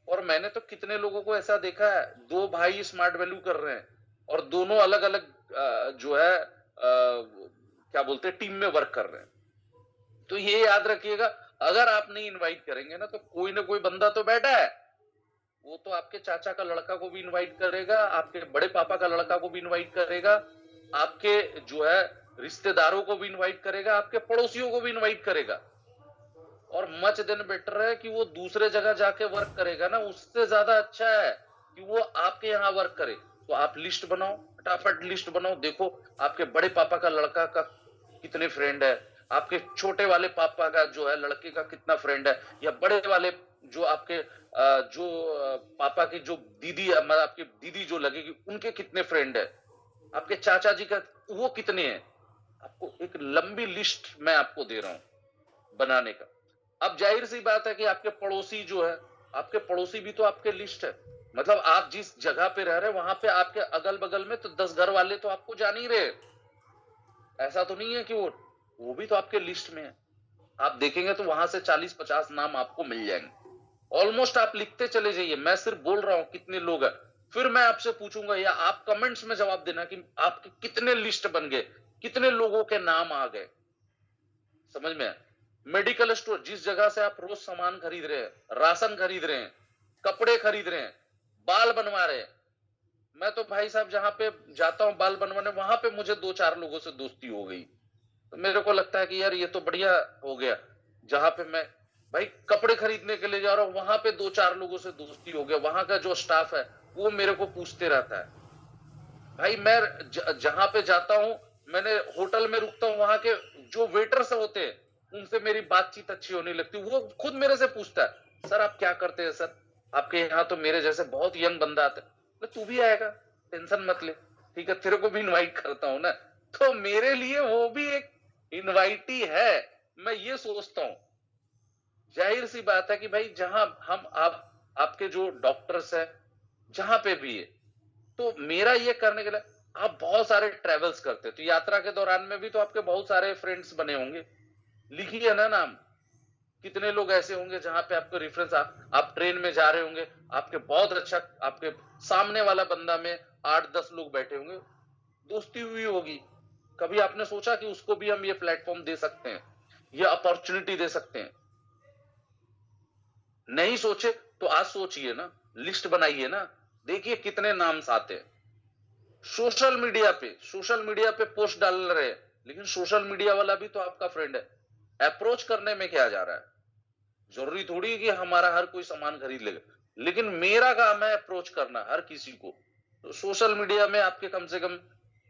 A: और मैंने तो कितने लोगों को ऐसा देखा है, दो भाई स्मार्ट वैल्यू कर रहे हैं और दोनों अलग अलग जो है क्या बोलते हैं, टीम में वर्क कर रहे हैं। तो ये याद रखिएगा, अगर आप नहीं इनवाइट करेंगे ना, तो कोई ना कोई बंदा तो बैठा है, वो तो आपके चाचा का लड़का को भी इनवाइट करेगा, आपके बड़े पापा का लड़का को भी इनवाइट करेगा, आपके जो है रिश्तेदारों को भी इनवाइट करेगा, आपके पड़ोसियों को भी इनवाइट करेगा। और मच देन बेटर है कि वो दूसरे जगह जाके वर्क करेगा ना, उससे ज्यादा अच्छा है कि वो आपके यहाँ वर्क करे। तो आप लिस्ट बनाओ, फटाफट लिस्ट बनाओ, देखो आपके बड़े पापा का लड़का का कितने फ्रेंड है, आपके छोटे वाले पापा का जो है लड़के का कितना फ्रेंड है, या बड़े वाले जो आपके जो पापा की जो दीदी, मतलब आपकी दीदी जो लगेगी, उनके कितने फ्रेंड है, आपके चाचा जी का वो कितने हैं। आपको एक लंबी लिस्ट मैं आपको दे रहा हूं बनाने का। अब जाहिर सी बात है कि आपके पड़ोसी जो है, आपके पड़ोसी भी तो आपके लिस्ट है। मतलब आप जिस जगह पे रह रहे हैं, वहां पे आपके अगल बगल में तो 10 घर वाले तो आपको जान ही रहे, ऐसा तो नहीं है कि वो भी तो आपके लिस्ट में है। आप देखेंगे तो वहां से 40-50 नाम आपको मिल जाएंगे। ऑलमोस्ट आप लिखते चले जाइए, मैं सिर्फ बोल रहा हूं कितने लोग हैं, फिर मैं आपसे पूछूंगा, या आप कमेंट्स में जवाब देना कि आपके कितने लिस्ट बन गए, कितने लोगों के नाम आ गए। समझ में? मेडिकल स्टोर, जिस जगह से आप रोज सामान खरीद रहे हैं, राशन खरीद रहे हैं, कपड़े खरीद रहे हैं, बाल बनवा रहे हैं, मैं तो भाई साहब जहां पे जाता हूं बाल बनवाने, वहां पे मुझे 2-4 लोगों से दोस्ती हो गई। तो मेरे को लगता है कि यार ये तो बढ़िया हो गया। जहां पे मैं भाई कपड़े खरीदने के लिए जा रहा हूं, वहां पे 2-4 लोगों से दोस्ती हो गया, वहां का जो स्टाफ है वो मेरे को पूछते रहता है। भाई मैं जहां पे जाता हूं, मैंने होटल में रुकता हूं, वहां के जो वेटर्स होते हैं उनसे मेरी बातचीत अच्छी होने लगती, वो खुद मेरे से पूछता है, सर आप क्या करते हैं सर, आपके यहाँ तो मेरे जैसे बहुत यंग बंदा आता है। तू भी आएगा, टेंशन मत ले, ठीक है, तेरे को भी इनवाइट करता हूं ना। तो मेरे लिए वो भी एक इनवाइट ही है, मैं ये सोचता हूं। जाहिर सी बात है कि भाई जहां हम आपके जो डॉक्टर्स है, जहां पे भी है, तो मेरा ये करने के लिए, आप बहुत सारे ट्रेवल्स करते, तो यात्रा के दौरान में भी तो आपके बहुत सारे फ्रेंड्स बने होंगे, लिखिए ना नाम। कितने लोग ऐसे होंगे जहां पे आपको रेफरेंस, आप ट्रेन में जा रहे होंगे, आपके बहुत अच्छा, आपके सामने वाला बंदा में 8-10 लोग बैठे होंगे, दोस्ती हुई होगी। कभी आपने सोचा कि उसको भी हम ये प्लेटफॉर्म दे सकते हैं, ये अपॉर्चुनिटी दे सकते हैं? नहीं सोचे तो आज सोचिए ना, लिस्ट बनाइए ना, देखिए कितने नाम आते हैं। सोशल मीडिया पे पोस्ट डाल रहे हैं, लेकिन सोशल मीडिया वाला भी तो आपका फ्रेंड है। अप्रोच करने में क्या जा रहा है? जरूरी थोड़ी है कि हमारा हर कोई सामान खरीद लेगा, लेकिन मेरा काम है अप्रोच करना हर किसी को। तो सोशल मीडिया में आपके कम से कम,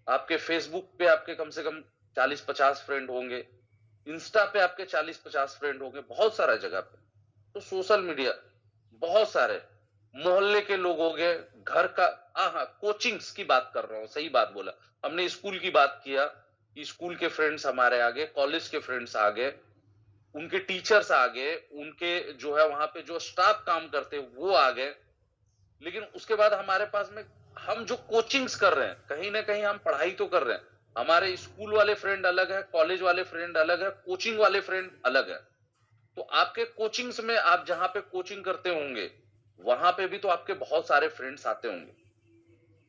A: आपके फेसबुक पे आपके कम से कम 40-50 फ्रेंड होंगे, इंस्टा पे आपके 40-50 फ्रेंड होंगे, बहुत सारा जगह पे। तो सोशल मीडिया बहुत सारे, मोहल्ले के लोग हो गए, घर का, हाँ, कोचिंग्स की बात कर रहा हूँ, सही बात बोला। हमने स्कूल की बात किया, स्कूल के फ्रेंड्स हमारे आ गए, कॉलेज के फ्रेंड्स आ गए, उनके टीचर्स आ गए, उनके जो है वहां पे जो स्टाफ काम करते हैं वो आ गए। लेकिन उसके बाद हमारे पास में हम जो कोचिंग्स कर रहे हैं, कहीं ना कहीं हम पढ़ाई तो कर रहे हैं, हमारे स्कूल वाले फ्रेंड अलग है, कॉलेज वाले फ्रेंड अलग है, कोचिंग वाले फ्रेंड अलग है। तो आपके कोचिंग्स में आप जहां पे कोचिंग करते होंगे वहां पे भी तो आपके बहुत सारे फ्रेंड्स आते होंगे।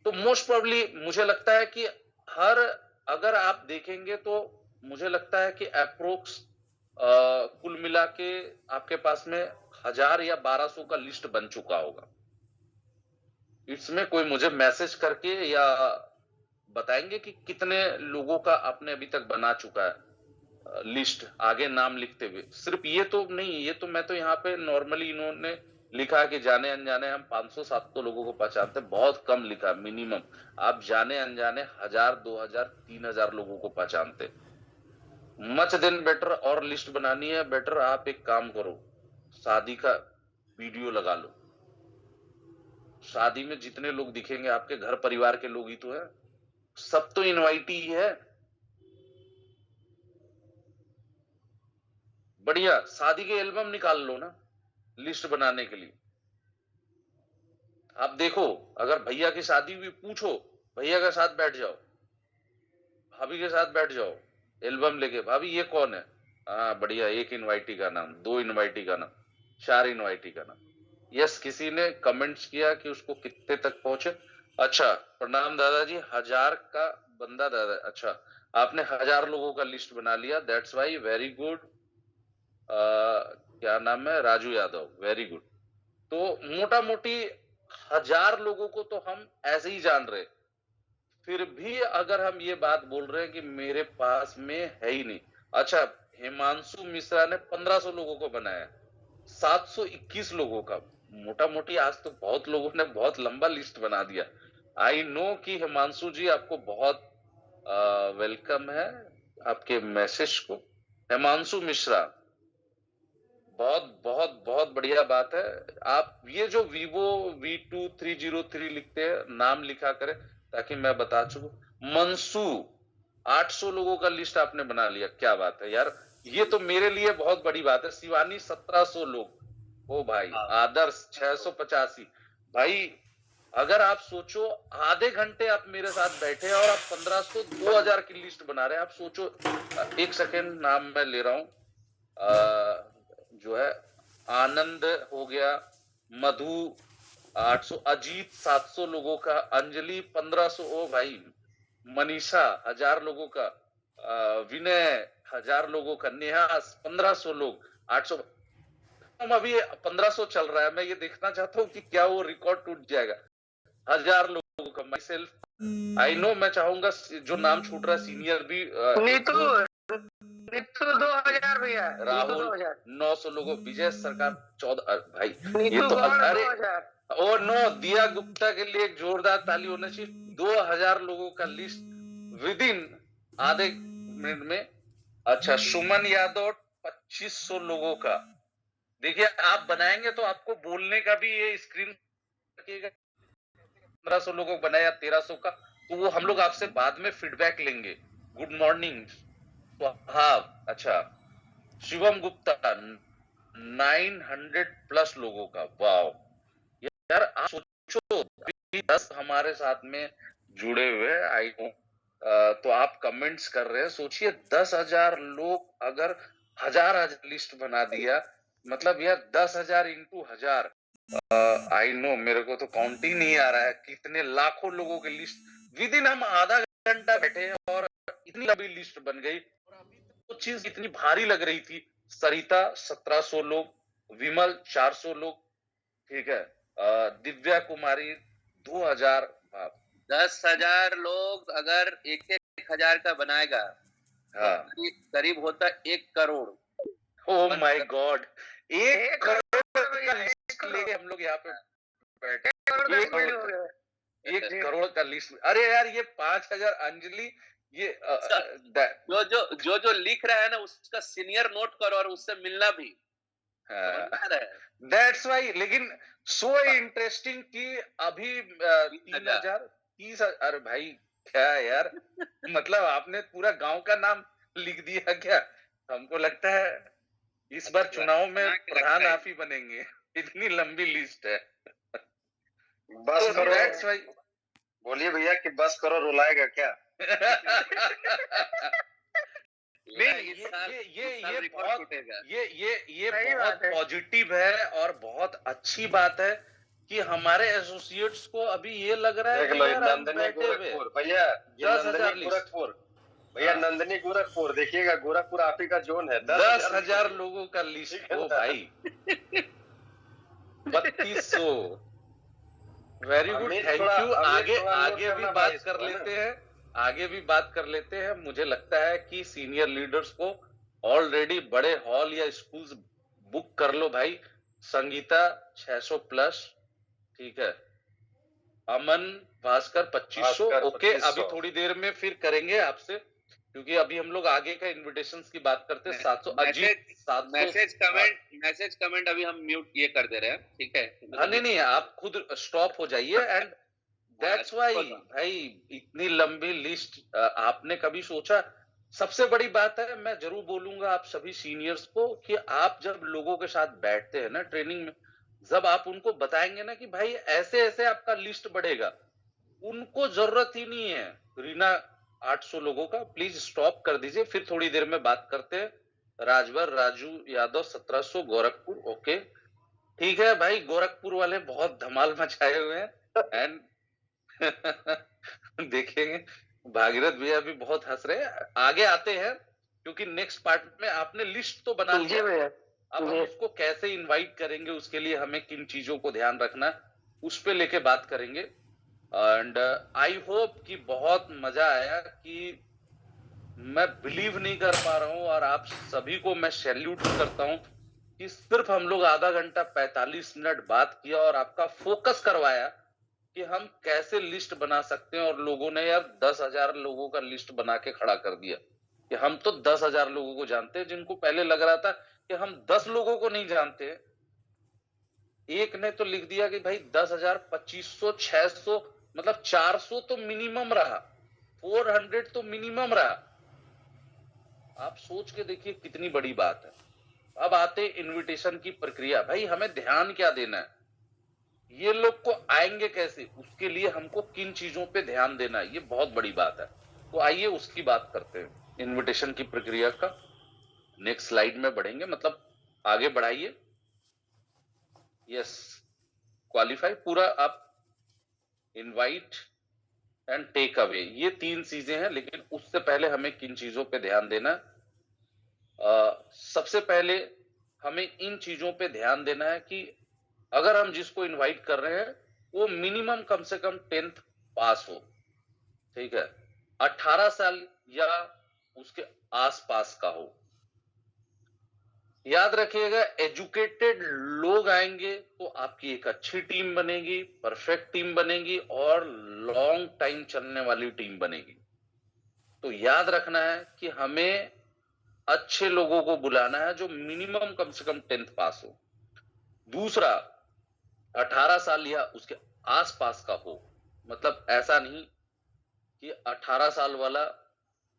A: तो मोस्ट प्रोबेबली मुझे लगता है कि हर, अगर आप देखेंगे तो मुझे लगता है कि अप्रोक्स कुल मिला के आपके पास में 1000 या 1200 का लिस्ट बन चुका होगा। इसमें कोई मुझे मैसेज करके या बताएंगे कि कितने लोगों का आपने अभी तक बना चुका है लिस्ट, आगे नाम लिखते हुए। सिर्फ ये तो नहीं, ये तो मैं तो यहाँ पे नॉर्मली इन्होंने लिखा है कि जाने अनजाने हम 500-700 लोगों को पहचानते, बहुत कम लिखा मिनिमम। आप जाने अनजाने 1000, 2000, 3000 लोगों को पहचानते। मच देन बेटर, और लिस्ट बनानी है बेटर, आप एक काम करो, शादी का वीडियो लगा लो। शादी में जितने लोग दिखेंगे आपके घर परिवार के लोग ही तो है, सब तो इनवाइट ही है। बढ़िया शादी के एल्बम निकाल लो ना लिस्ट बनाने के लिए। आप देखो, अगर भैया की शादी हुई, पूछो भैया के साथ बैठ जाओ, भाभी के साथ बैठ जाओ, एल्बम लेके, भाभी ये कौन है, हाँ बढ़िया, 1 इनवाइटी का नाम, 2 इनवाइटी का नाम, 4 इनवाइटी का नाम। यस, किसी ने कमेंट्स किया कि उसको कितने तक पहुंचे। अच्छा, प्रणाम दादाजी, 1000 का बंदा दादा, अच्छा आपने 1000 लोगों का लिस्ट बना लिया, दैट्स वाई, वेरी गुड। क्या नाम है, राजू यादव, वेरी गुड। तो मोटा मोटी 1000 लोगों को तो हम ऐसे ही जान रहे, फिर भी अगर हम ये बात बोल रहे हैं कि मेरे पास में है ही नहीं। अच्छा, हिमांशु मिश्रा ने 1500 लोगों को बनाया, 721 लोगों का, मोटा मोटी आज तो बहुत लोगों ने बहुत लंबा लिस्ट बना दिया। आई नो कि हिमांशु जी आपको बहुत वेलकम है आपके मैसेज को। हिमांशु मिश्रा, बहुत बहुत बहुत बढ़िया बात है। आप ये जो Vivo V2303 लिखते हैं, नाम लिखा करें ताकि मैं बता चुकूं। मंसू, 800 लोगों का लिस्ट आपने बना लिया, क्या बात है यार, ये तो मेरे लिए बहुत बड़ी बात है। शिवानी 1700 लोग, ओ भाई। आदर्श 685, भाई अगर आप सोचो आधे घंटे आप मेरे साथ बैठे और आप 1500 2000 की लिस्ट बना रहे हैं, आप सोचो। एक सेकेंड, नाम मैं ले रहा हूं, जो है आनंद हो गया, मधु 800, अजीत 700 लोगों का, अंजलि 1500, ओ भाई, मनीषा 1000 लोगों का, विनय 1000 लोगों का, नेहा 1500 लोग, 800। हम अभी 1500 चल रहा है, मैं ये देखना चाहता हूँ कि क्या वो रिकॉर्ड टूट जाएगा। 1000 लोगों का, माई सेल्फ, आई नो, मैं चाहूंगा जो नाम छूट रहा है सीनियर भी,
B: नीतू 2000 भैया,
A: राहुल
B: 2000,
A: 900 लोगों, विजय सरकार 14, भाई ये
B: नीतू
A: तो,
B: गौड़
A: अरे
B: 2000।
A: और नो, दिया गुप्ता के लिए एक जोरदार ताली होना चाहिए। 2000 लोगों का लिस्ट विद इन आधे मिनट में। अच्छा, सुमन यादव 2500 लोगों का। देखिए आप बनाएंगे तो आपको बोलने का भी ये स्क्रीन 1500 लोगों को बनाया, 1300 का, तो वो हम लोग आपसे बाद में फीडबैक लेंगे। गुड मॉर्निंग, तो हाँ, अच्छा, शिवम गुप्ता 900 प्लस लोगों का, वाव यार, आप सोचो 10 हमारे साथ में जुड़े हुए, आई नो। तो आप कमेंट्स कर रहे हैं, सोचिए 10,000 लोग अगर 1000 लिस्ट बना दिया, मतलब यार 10,000 इंटू 1000, आई नो, मेरे को तो काउंट ही नहीं आ रहा है कितने लाखों लोगों की लिस्ट विद इन हम आधा घंटा बैठे हैं और इतनी लंबी लिस्ट बन गई। तो चीज इतनी भारी लग रही थी। सरिता 1700 लोग, विमल 400 लोग, ठीक है, दिव्या कुमारी 2000,
C: 10,000 लोग अगर 1,000 का बनाएगा,
A: हाँ,
C: तो करीब होता 1 crore.
A: Oh my God, 1 crore का लिस्ट लेके हम लोग यहाँ पे बैठे, 1 करोड़ का लिस्ट। अरे यार, ये 5000 अंजलि ये
C: जो जो लिख रहा है ना उसका सीनियर नोट करो और उससे मिलना भी।
A: That's why. लेकिन सो इंटरेस्टिंग कि अभी 30 अरे भाई क्या यार, मतलब आपने पूरा गांव का नाम लिख दिया क्या? हमको लगता है इस बार चुनाव में प्रधान आप ही बनेंगे, इतनी लंबी लिस्ट है।
E: बस करो,
A: दैट्स वाई।
E: बोलिए भैया कि बस करो, रुलाएगा क्या?
A: नहीं, ये बहुत पॉजिटिव है और बहुत अच्छी बात है कि हमारे एसोसिएट्स को अभी ये लग रहा है कि यार हम बैठे हुए।
E: भैया
A: 10,000
E: गोरखपुर, भैया नंदनी गोरखपुर, देखिएगा गोरखपुर आप ही का जोन है।
A: 10,000 लोगों का लिस्ट हो भाई। 3200। Very good, thank you. आगे भी बात कर लेते हैं, आगे भी बात कर लेते हैं। मुझे लगता है कि सीनियर लीडर्स को ऑलरेडी बड़े हॉल या स्कूल्स बुक कर लो भाई। संगीता 600 प्लस, ठीक है। अमन भास्कर 2500, ओके। अभी थोड़ी देर में फिर करेंगे आपसे, क्योंकि अभी हम लोग आगे का इनविटेशंस की बात करते हैं। 700
C: मैसेज कमेंट अभी हम म्यूट ये कर दे रहे हैं, ठीक है?
A: हाँ, नहीं आप खुद स्टॉप हो जाइए। एंड दैट्स वाई भाई, इतनी लंबी लिस्ट आपने कभी सोचा? सबसे बड़ी बात है, मैं जरूर बोलूंगा आप सभी सीनियर्स को कि आप जब लोगों के साथ बैठते हैं ना ट्रेनिंग में, जब आप उनको बताएंगे ना कि भाई ऐसे ऐसे आपका लिस्ट बढ़ेगा, उनको जरूरत ही नहीं है। रीना 800 लोगों का, प्लीज स्टॉप कर दीजिए, फिर थोड़ी देर में बात करते हैं। राजभर राजू यादव 1700 गोरखपुर, ओके ठीक है भाई। गोरखपुर वाले बहुत धमाल मचाए हुए हैं। एंड देखेंगे, भागीरथ भैया भी बहुत हंस रहे हैं। आगे आते हैं, क्योंकि नेक्स्ट पार्ट में आपने लिस्ट तो बना लिया, अब हम उसको कैसे इनवाइट करेंगे, उसके लिए हमें किन चीजों को ध्यान रखना, उस पे लेके बात करेंगे। एंड आई होप कि बहुत मजा आया, कि मैं बिलीव नहीं कर पा रहा हूं और आप सभी को मैं सैल्यूट करता हूं कि सिर्फ हम लोग आधा घंटा 45 मिनट बात किया और आपका फोकस करवाया कि हम कैसे लिस्ट बना सकते हैं। और लोगों ने यार 10,000 लोगों का लिस्ट बना के खड़ा कर दिया कि हम तो 10,000 लोगों को जानते हैं, जिनको पहले लग रहा था कि हम 10 लोगों को नहीं जानते। एक ने तो लिख दिया कि भाई 10,000, 2500, 600, मतलब 400 तो मिनिमम रहा, 400 तो मिनिमम रहा। आप सोच के देखिए कितनी बड़ी बात है। अब आते इनविटेशन की प्रक्रिया। भाई हमें ध्यान क्या देना है, ये लोग को आएंगे कैसे, उसके लिए हमको किन चीजों पे ध्यान देना है, ये बहुत बड़ी बात है। तो आइए उसकी बात करते हैं, इनविटेशन की प्रक्रिया का। नेक्स्ट स्लाइड में बढ़ेंगे, मतलब आगे बढ़ाइए। यस, क्वालिफाई पूरा आप इनवाइट एंड टेक अवे, ये 3 चीजें हैं। लेकिन उससे पहले हमें किन चीजों पे ध्यान देना है? सबसे पहले हमें इन चीजों पे ध्यान देना है कि अगर हम जिसको इनवाइट कर रहे हैं वो मिनिमम कम से कम 10th पास हो, ठीक है, 18 साल या उसके आसपास का हो। याद रखिएगा, एजुकेटेड लोग आएंगे तो आपकी एक अच्छी टीम बनेगी, परफेक्ट टीम बनेगी और लॉन्ग टाइम चलने वाली टीम बनेगी। तो याद रखना है कि हमें अच्छे लोगों को बुलाना है जो मिनिमम कम से कम 10th पास हो। दूसरा, 18 साल या उसके आसपास का हो। मतलब ऐसा नहीं कि 18 साल वाला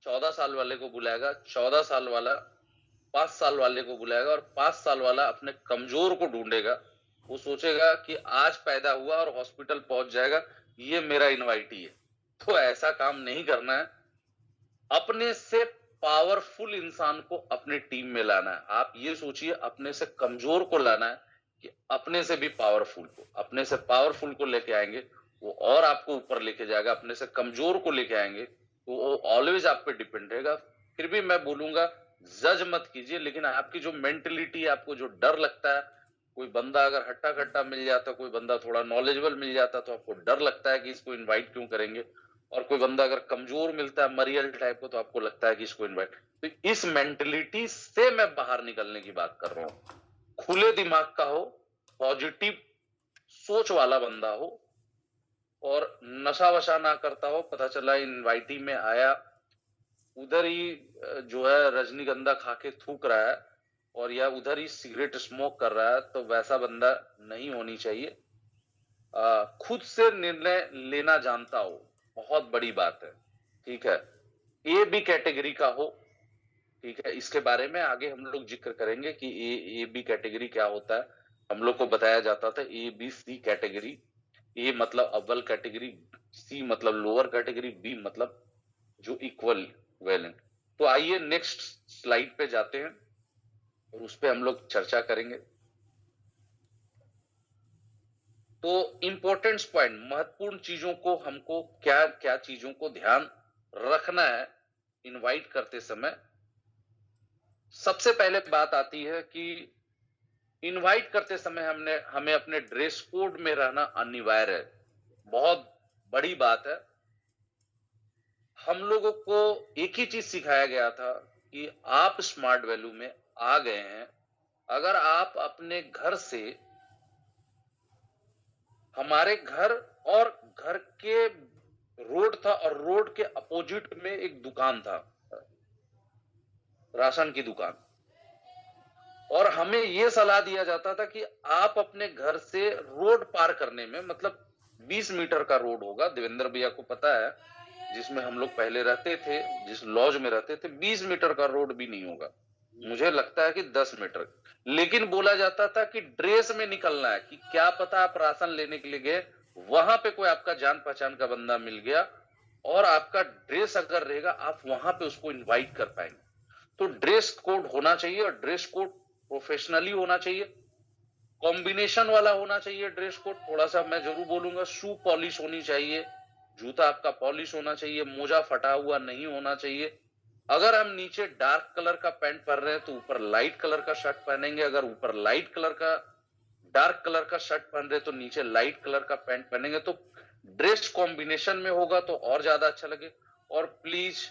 A: 14 साल वाले को बुलाएगा, 14 साल वाला 5 साल वाले को बुलाएगा और 5 साल वाला अपने कमजोर को ढूंढेगा। वो सोचेगा कि आज पैदा हुआ और हॉस्पिटल पहुंच जाएगा, ये मेरा इनवाइटी है। तो ऐसा काम नहीं करना है। अपने से पावरफुल इंसान को अपने टीम में लाना है। आप ये सोचिए, अपने से कमजोर को लाना है कि अपने से भी पावरफुल को, अपने से पावरफुल को लेके आएंगे वो और आपको ऊपर लेके जाएगा। अपने से कमजोर को लेके आएंगे तो वो ऑलवेज आप पे डिपेंड रहेगा। फिर भी मैं बोलूंगा, जज मत कीजिए, लेकिन आपकी जो मेंटलिटी, आपको जो डर लगता है, कोई बंदा अगर हट्टा कट्टा मिल जाता, कोई बंदा थोड़ा नॉलेजेबल मिल जाता, तो आपको डर लगता है कि इसको इन्वाइट क्यों करेंगे। और कोई बंदा अगर कमजोर मिलता है, मरियल टाइप को, तो आपको लगता है कि इसको इन्वाइट। तो इस मेंटलिटी से मैं बाहर निकलने की बात कर रहा हूं। खुले दिमाग का हो, पॉजिटिव सोच वाला बंदा हो और नशा वशा ना करता हो। पता चला इनवाइटी में आया उधर ही जो है रजनीगंधा खा के थूक रहा है और या उधर ही सिगरेट स्मोक कर रहा है, तो वैसा बंदा नहीं होनी चाहिए। खुद से निर्णय लेना जानता हो, बहुत बड़ी बात है, ठीक है। ए बी कैटेगरी का हो, ठीक है। इसके बारे में आगे हम लोग जिक्र करेंगे कि ए बी कैटेगरी क्या होता है। हम लोग को बताया जाता था ए बी सी कैटेगरी। ए मतलब अव्वल कैटेगरी, सी मतलब लोअर कैटेगरी, बी मतलब जो इक्वल वैलेंट। तो आइए नेक्स्ट स्लाइड पे जाते हैं और उस पे हम लोग चर्चा करेंगे। तो इंपॉर्टेंट पॉइंट, महत्वपूर्ण चीजों को हमको क्या क्या चीजों को ध्यान रखना है इनवाइट करते समय। सबसे पहले बात आती है कि इनवाइट करते समय हमें अपने ड्रेस कोड में रहना अनिवार्य है। बहुत बड़ी बात है। हम लोगों को एक ही चीज सिखाया गया था कि आप स्मार्ट वैल्यू में आ गए हैं अगर आप अपने घर से, हमारे घर और घर के रोड था और रोड के अपोजिट में एक दुकान था, राशन की दुकान, और हमें यह सलाह दिया जाता था कि आप अपने घर से रोड पार करने में, मतलब 20 मीटर का रोड होगा, देवेंद्र भैया को पता है, जिसमें हम लोग पहले रहते थे, जिस लॉज में रहते थे, 20 मीटर का रोड भी नहीं होगा, मुझे लगता है कि 10 मीटर। लेकिन बोला जाता था कि ड्रेस में निकलना है, कि क्या पता आप राशन लेने के लिए गए, वहां पे कोई आपका जान पहचान का बंदा मिल गया और आपका ड्रेस अगर रहेगा, आप वहां पे उसको इनवाइट कर पाएंगे। तो ड्रेस कोड होना चाहिए और ड्रेस कोड प्रोफेशनली होना चाहिए, कॉम्बिनेशन वाला होना चाहिए ड्रेस कोड। थोड़ा सा मैं जरूर बोलूंगा, शू पॉलिश होनी चाहिए, जूता आपका पॉलिश होना चाहिए, मोजा फटा हुआ नहीं होना चाहिए। अगर हम नीचे डार्क कलर का पैंट पहन रहे हैं तो ऊपर लाइट कलर का शर्ट पहनेंगे, अगर ऊपर लाइट कलर का डार्क कलर का शर्ट पहन रहे तो नीचे लाइट कलर का पैंट पहनेंगे, तो ड्रेस कॉम्बिनेशन में होगा तो और ज्यादा अच्छा लगे। और प्लीज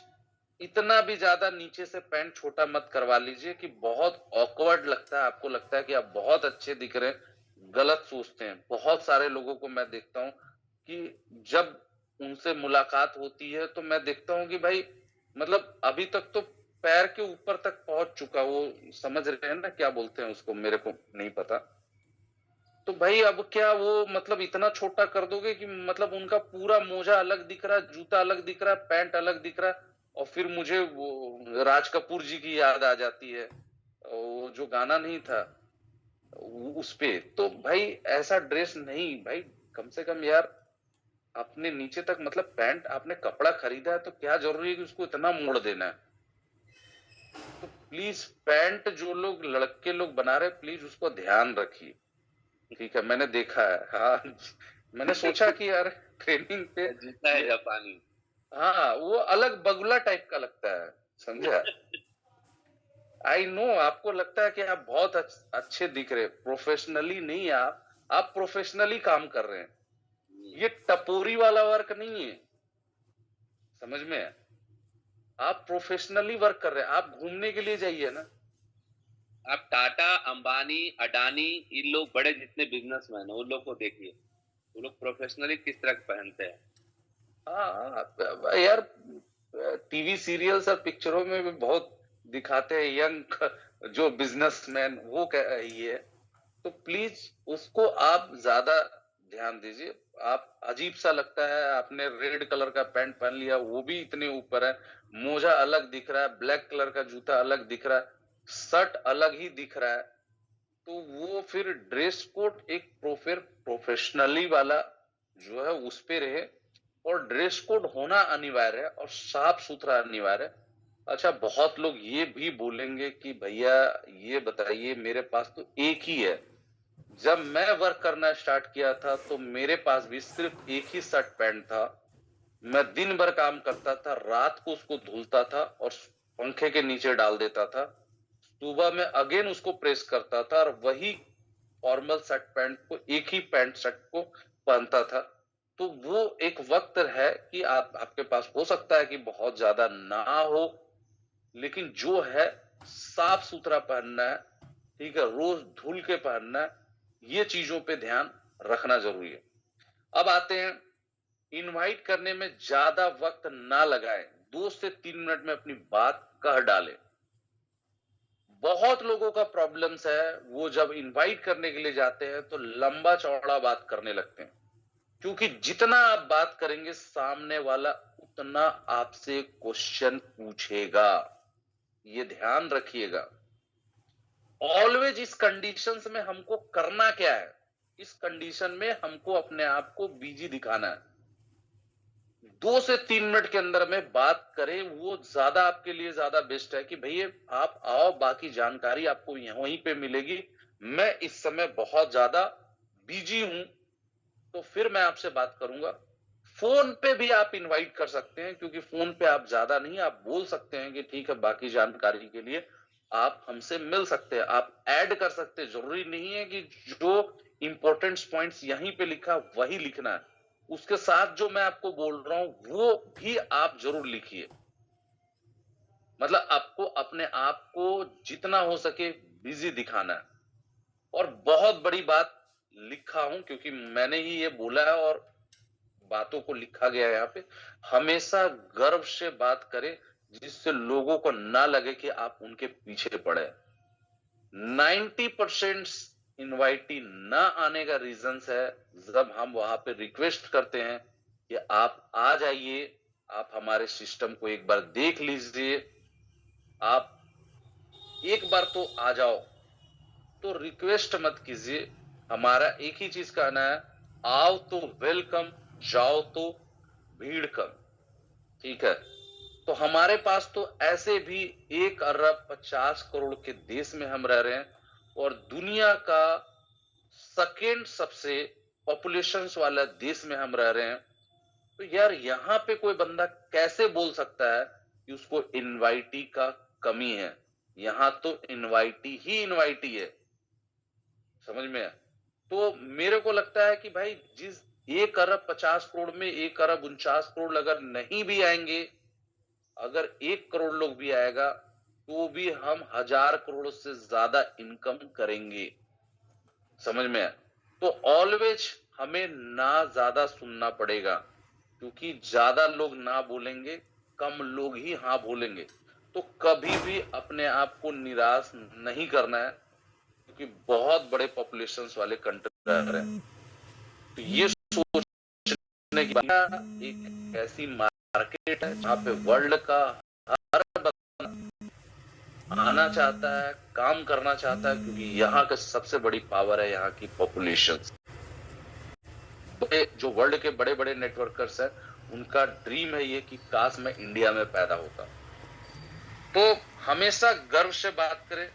A: इतना भी ज्यादा नीचे से पैंट छोटा मत करवा लीजिए कि बहुत ऑकवर्ड लगता है, आपको लगता है कि आप बहुत अच्छे दिख रहे हैं, गलत सोचते हैं। बहुत सारे लोगों को मैं देखता हूं कि जब उनसे मुलाकात होती है तो मैं देखता हूं कि भाई, मतलब अभी तक तो पैर के ऊपर तक पहुंच चुका, वो समझ रहे हैं ना क्या बोलते हैं उसको, मेरे को नहीं पता। तो भाई अब क्या वो मतलब इतना छोटा कर दोगे कि मतलब उनका पूरा मोजा अलग दिख रहा है, जूता अलग दिख रहा है, पैंट अलग दिख रहा है, और फिर मुझे वो राज कपूर जी की याद आ जाती है, वो जो गाना नहीं था उस पे। तो भाई ऐसा ड्रेस नहीं भाई, कम से कम यार अपने नीचे तक, मतलब पैंट आपने कपड़ा खरीदा है तो क्या जरूरी है कि उसको इतना मोड़ देना है। तो प्लीज पैंट जो लोग लड़के लोग बना रहे, प्लीज उसको ध्यान रखिए, ठीक है। मैंने देखा है, हाँ। मैंने सोचा कि यार ट्रेनिंग पे,
C: जूता है जापानी।
A: हाँ वो अलग बगुला टाइप का लगता है, समझा। आई नो आपको लगता है कि आप बहुत अच्छे दिख रहे, प्रोफेशनली नहीं, आप प्रोफेशनली काम कर रहे हैं, ये टपोरी वाला वर्क नहीं है, समझ में है? आप प्रोफेशनली वर्क कर रहे हैं, आप घूमने के लिए जाइए ना।
C: आप टाटा, अंबानी, अडानी, इन लोग बड़े जितने बिजनेसमैन हैं उन लोग को देखिए, वो लोग प्रोफेशनली किस तरह पहनते हैं।
A: हाँ यार, टीवी सीरियल्स और पिक्चरों में भी बहुत दिखाते हैं यंग जो बिजनेसमैन, वो ये है। तो प्लीज उसको आप ज्यादा ध्यान दीजिए। आप अजीब सा लगता है, आपने रेड कलर का पैंट पहन लिया, वो भी इतने ऊपर है, मोजा अलग दिख रहा है, ब्लैक कलर का जूता अलग दिख रहा है, शर्ट अलग ही दिख रहा है, तो वो फिर ड्रेस कोड एक प्रोफेशनली वाला जो है उस पे रहे। और ड्रेस कोड होना अनिवार्य है और साफ सुथरा अनिवार्य है। अच्छा, बहुत लोग ये भी बोलेंगे कि भैया ये बताइए, मेरे पास तो एक ही है। जब मैं वर्क करना स्टार्ट किया था तो मेरे पास भी सिर्फ एक ही शर्ट पैंट था। मैं दिन भर काम करता था, रात को उसको धुलता था और पंखे के नीचे डाल देता था, सुबह में अगेन उसको प्रेस करता था और वही फॉर्मल शर्ट पैंट को, एक ही पैंट शर्ट को पहनता था। तो वो एक वक्त है कि आपके पास हो सकता है कि बहुत ज्यादा ना हो, लेकिन जो है साफ सुथरा पहनना है, ठीक है, रोज धुल के पहनना है, ये चीजों पे ध्यान रखना जरूरी है। अब आते हैं, इनवाइट करने में ज्यादा वक्त ना लगाएं, 2 से 3 मिनट में अपनी बात कह डालें। बहुत लोगों का प्रॉब्लम्स है, वो जब इनवाइट करने के लिए जाते हैं तो लंबा चौड़ा बात करने लगते हैं, क्योंकि जितना आप बात करेंगे सामने वाला उतना आपसे क्वेश्चन पूछेगा। ये ध्यान रखिएगा। ऑलवेज इस कंडीशंस में हमको करना क्या है? इस कंडीशन में हमको अपने आप को बिजी दिखाना है। 2 से 3 मिनट के अंदर में बात करें, वो ज्यादा आपके लिए ज्यादा बेस्ट है कि भैया आप आओ, बाकी जानकारी आपको वहीं पे मिलेगी। मैं इस समय बहुत ज्यादा बिजी हूं, तो फिर मैं आपसे बात करूंगा। फोन पे भी आप इनवाइट कर सकते हैं, क्योंकि फोन पे आप ज्यादा नहीं, आप बोल सकते हैं कि ठीक है, बाकी जानकारी के लिए आप हमसे मिल सकते हैं, आप ऐड कर सकते हैं। जरूरी नहीं है कि जो इंपॉर्टेंट पॉइंट्स यहीं पे लिखा वही लिखना है, उसके साथ जो मैं आपको बोल रहा हूं वो भी आप जरूर लिखिए। मतलब आपको अपने आप को जितना हो सके बिजी दिखाना है। और बहुत बड़ी बात लिखा हूं, क्योंकि मैंने ही ये बोला है और बातों को लिखा गया है यहाँ पे, हमेशा गर्व से बात करें, जिससे लोगों को ना लगे कि आप उनके पीछे पड़े। 90% इनवाइटी ना आने का रीजन है जब हम वहां पे रिक्वेस्ट करते हैं कि आप आ जाइए, आप हमारे सिस्टम को एक बार देख लीजिए, आप एक बार तो आ जाओ। तो रिक्वेस्ट मत कीजिए। हमारा एक ही चीज कहना है, आओ तो वेलकम, जाओ तो भीड़ कम। ठीक है? तो हमारे पास तो ऐसे भी 1 अरब 50 करोड़ के देश में हम रह रहे हैं, और दुनिया का सेकेंड सबसे पॉपुलेशन वाला देश में हम रह रहे हैं। तो यार यहां पे कोई बंदा कैसे बोल सकता है कि उसको इनवाइटी का कमी है? यहां तो इनवाइटी ही इनवाइटी है। समझ में है? तो मेरे को लगता है कि भाई जिस 1 अरब 50 करोड़ में 1 अरब 49 करोड़ अगर नहीं भी आएंगे, अगर 1 करोड़ लोग भी आएगा, तो भी हम 1000 करोड़ से ज्यादा इनकम करेंगे। समझ में है? तो ऑलवेज हमें ना ज्यादा सुनना पड़ेगा, क्योंकि ज्यादा लोग ना बोलेंगे, कम लोग ही हाँ बोलेंगे। तो कभी भी अपने आप को निराश नहीं करना है, क्योंकि बहुत बड़े पॉपुलेशंस वाले कंट्री रह रहे हैं। तो ये सोचने की बात, एक ऐसी मार्केट है जहां पे वर्ल्ड का हर बंदा आना चाहता है, काम करना चाहता है, क्योंकि यहाँ का सबसे बड़ी पावर है यहाँ की पॉपुलेशन। जो वर्ल्ड के बड़े बड़े नेटवर्कर्स हैं, उनका ड्रीम है ये कि काश मैं इंडिया में पैदा होता। तो हमेशा गर्व से बात करें,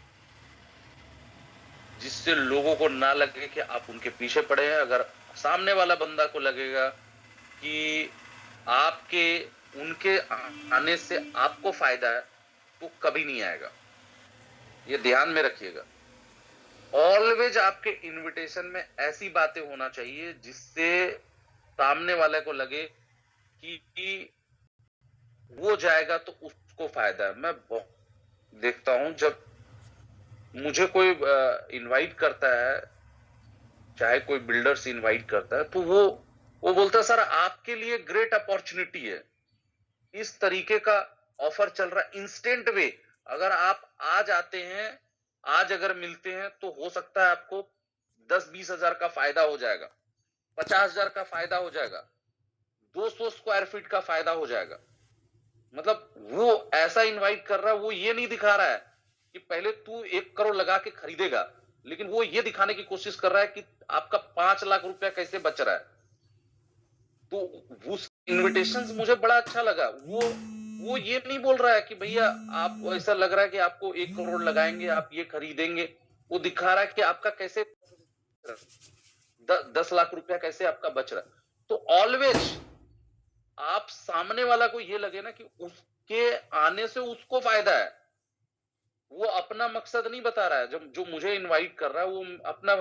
A: जिससे लोगों को ना लगे कि आप उनके पीछे पड़े हैं। अगर सामने वाला बंदा को लगेगा कि आपके उनके आने से आपको फायदा है, तो कभी नहीं आएगा। ये ध्यान में रखिएगा। ऑलवेज आपके इनविटेशन में ऐसी बातें होना चाहिए जिससे सामने वाले को लगे कि वो जाएगा तो उसको फायदा है। मैं देखता हूं जब मुझे कोई इनवाइट करता है, चाहे कोई बिल्डर से इनवाइट करता है, तो वो बोलता है सर आपके लिए ग्रेट अपॉर्चुनिटी है, इस तरीके का ऑफर चल रहा है, इंस्टेंट वे। अगर आप आज आते हैं, आज अगर मिलते हैं, तो हो सकता है आपको 10-20 हजार का फायदा हो जाएगा, 50 हजार का फायदा हो जाएगा, 200 स्क्वायर फीट का फायदा हो जाएगा। मतलब वो ऐसा इनवाइट कर रहा है, वो ये नहीं दिखा रहा है कि पहले तू 1 करोड़ लगा के खरीदेगा, लेकिन वो ये दिखाने की कोशिश कर रहा है कि आपका 5 लाख रुपया कैसे बच रहा है। तो उस इनविटेशन मुझे बड़ा अच्छा लगा। वो ये नहीं बोल रहा है कि भैया आप, ऐसा लग रहा है कि आपको 1 करोड़ लगाएंगे, आप ये खरीदेंगे। वो दिखा रहा है कि आपका कैसे 10 लाख रुपया कैसे आपका बच रहा है। तो ऑलवेज आप सामने वाला को ये लगे ना कि उसके आने से उसको फायदा है। वो अपना मकसद नहीं बता रहा है। जब जो मुझे इनवाइट कर रहा है, वो अपना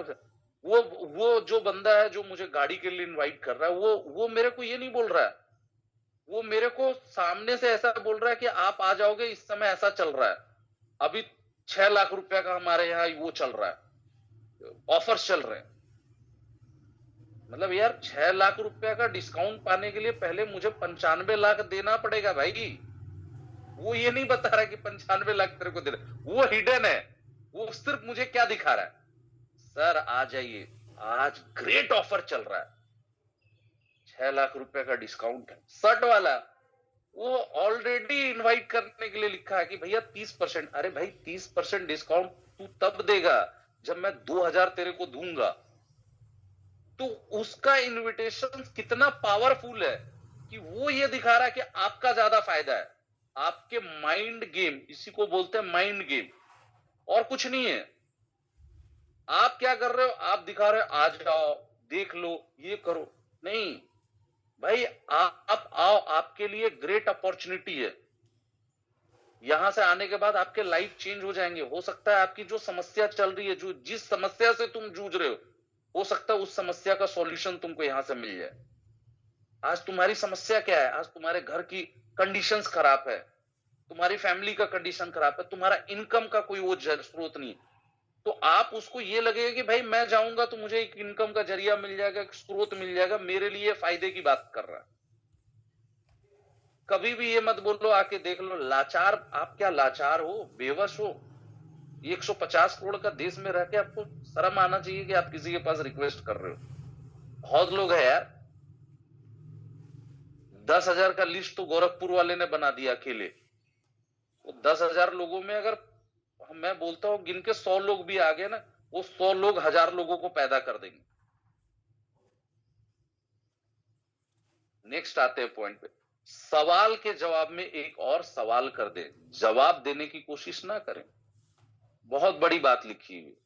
A: वो जो बंदा है जो मुझे गाड़ी के लिए इनवाइट कर रहा है, वो मेरे को ये नहीं बोल रहा है। वो मेरे को सामने से ऐसा बोल रहा है कि आप आ जाओगे, इस समय ऐसा चल रहा है, अभी 6 लाख रुपया का हमारे यहाँ वो चल रहा है, ऑफर्स चल रहे हैं। मतलब यार 6 लाख रुपया का डिस्काउंट पाने के लिए पहले मुझे 95 लाख देना पड़ेगा भाई। वो ये नहीं बता रहा कि 95 लाख तेरे को दे रहा, वो हिडन है, वो सिर्फ मुझे क्या दिखा रहा है, सर आ जाइए, आज ग्रेट ऑफर चल रहा है, 6 लाख रुपए का डिस्काउंट है, शर्ट वाला, वो ऑलरेडी इनवाइट करने के लिए लिखा है कि भैया 30%। अरे भाई 30% डिस्काउंट तू तब देगा जब मैं 2000 तेरे को दूंगा। तो उसका इनविटेशन कितना पावरफुल है कि वो ये दिखा रहा है कि आपका ज्यादा फायदा है, आपके माइंड गेम, इसी को बोलते हैं माइंड गेम, और कुछ नहीं है। आप क्या कर रहे हो, आप दिखा रहे हो आ जाओ देख लो ये करो, नहीं भाई आप आओ, आपके लिए ग्रेट अपॉर्चुनिटी है। यहां से आने के बाद आपके लाइफ चेंज हो जाएंगे। हो सकता है आपकी जो समस्या चल रही है, जो जिस समस्या से तुम जूझ रहे हो सकता है उस समस्या का सॉल्यूशन तुमको यहां से मिल जाए। आज तुम्हारी समस्या क्या है, आज तुम्हारे घर की कंडीशंस खराब है, तुम्हारी फैमिली का कंडीशन खराब है, तुम्हारा इनकम का कोई वो स्रोत नहीं, तो आप उसको ये लगेगा कि भाई मैं जाऊंगा तो मुझे एक इनकम का जरिया मिल जाएगा, एक स्रोत मिल जाएगा, मेरे लिए फायदे की बात कर रहा है। कभी भी ये मत बोलो आके देख लो, लाचार, आप क्या लाचार हो, बेवश हो? 150 करोड़ का देश में रह के आपको शर्म आना चाहिए कि आप किसी के पास रिक्वेस्ट कर रहे हो। बहुत लोग है यार, 10,000 का लिस्ट तो गोरखपुर वाले ने बना दिया अकेले। वो 10,000 लोगों में अगर मैं बोलता हूं गिन के 100 लोग भी आ गए ना, वो 100 लोग 1000 लोगों को पैदा कर देंगे। नेक्स्ट आते हैं पॉइंट पे, सवाल के जवाब में एक और सवाल कर दे, जवाब देने की कोशिश ना करें। बहुत बड़ी बात लिखी हुई,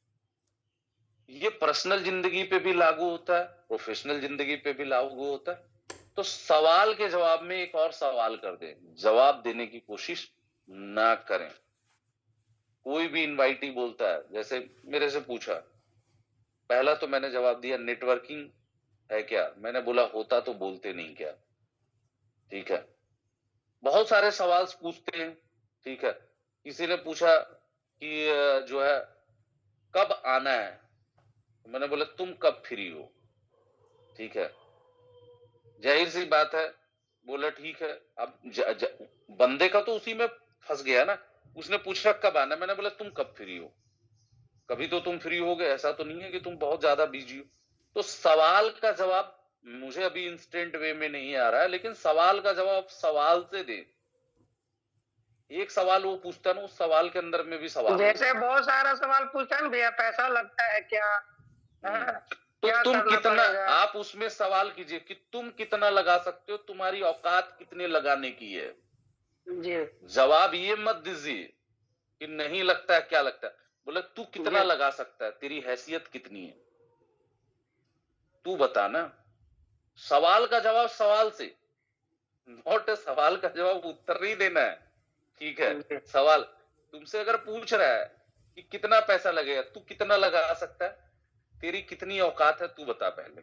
A: ये पर्सनल जिंदगी पे भी लागू होता है, प्रोफेशनल जिंदगी पे भी लागू होता है। तो सवाल के जवाब में एक और सवाल कर दे, जवाब देने की कोशिश ना करें। कोई भी इनवाइटी बोलता है, जैसे मेरे से पूछा, पहला तो मैंने जवाब दिया नेटवर्किंग है क्या, मैंने बोला होता तो बोलते नहीं क्या, ठीक है। बहुत सारे सवाल पूछते हैं, ठीक है। किसी ने पूछा कि जो है कब आना है, मैंने बोला तुम कब फ्री हो, ठीक है। जाहिर सी बात है, बोला ठीक है। अब बंदे का तो उसी में फंस गया ना, उसने पूछा कब आना, मैंने बोला तुम कब फ्री हो, कभी तो तुम फ्री होगे, ऐसा तो नहीं है कि तुम बहुत ज्यादा बिजी हो। तो सवाल का जवाब मुझे अभी इंस्टेंट वे में नहीं आ रहा है, लेकिन सवाल का जवाब सवाल से दे। एक सवाल वो पूछता ना, उस सवाल के अंदर में भी सवाल,
B: जैसे बहुत सारा सवाल पूछता है ना भैया, पैसा लगता है क्या,
A: तो
B: क्या
A: तुम
B: करना
A: कितना,
B: पड़ेगा?
A: आप उसमें सवाल कीजिए कि तुम कितना लगा सकते हो, तुम्हारी औकात कितने लगाने की है।
B: जी
A: जवाब ये मत दीजिए कि नहीं लगता है, क्या लगता है, बोले तू कितना लगा सकता है, तेरी हैसियत कितनी है, तू बता ना। सवाल का जवाब सवाल से, नॉट सवाल का जवाब उत्तर नहीं देना है, ठीक है। सवाल तुमसे अगर पूछ रहा है कि कितना पैसा लगेगा, तू कितना लगा सकता है, तेरी कितनी औकात है, तू बता पहले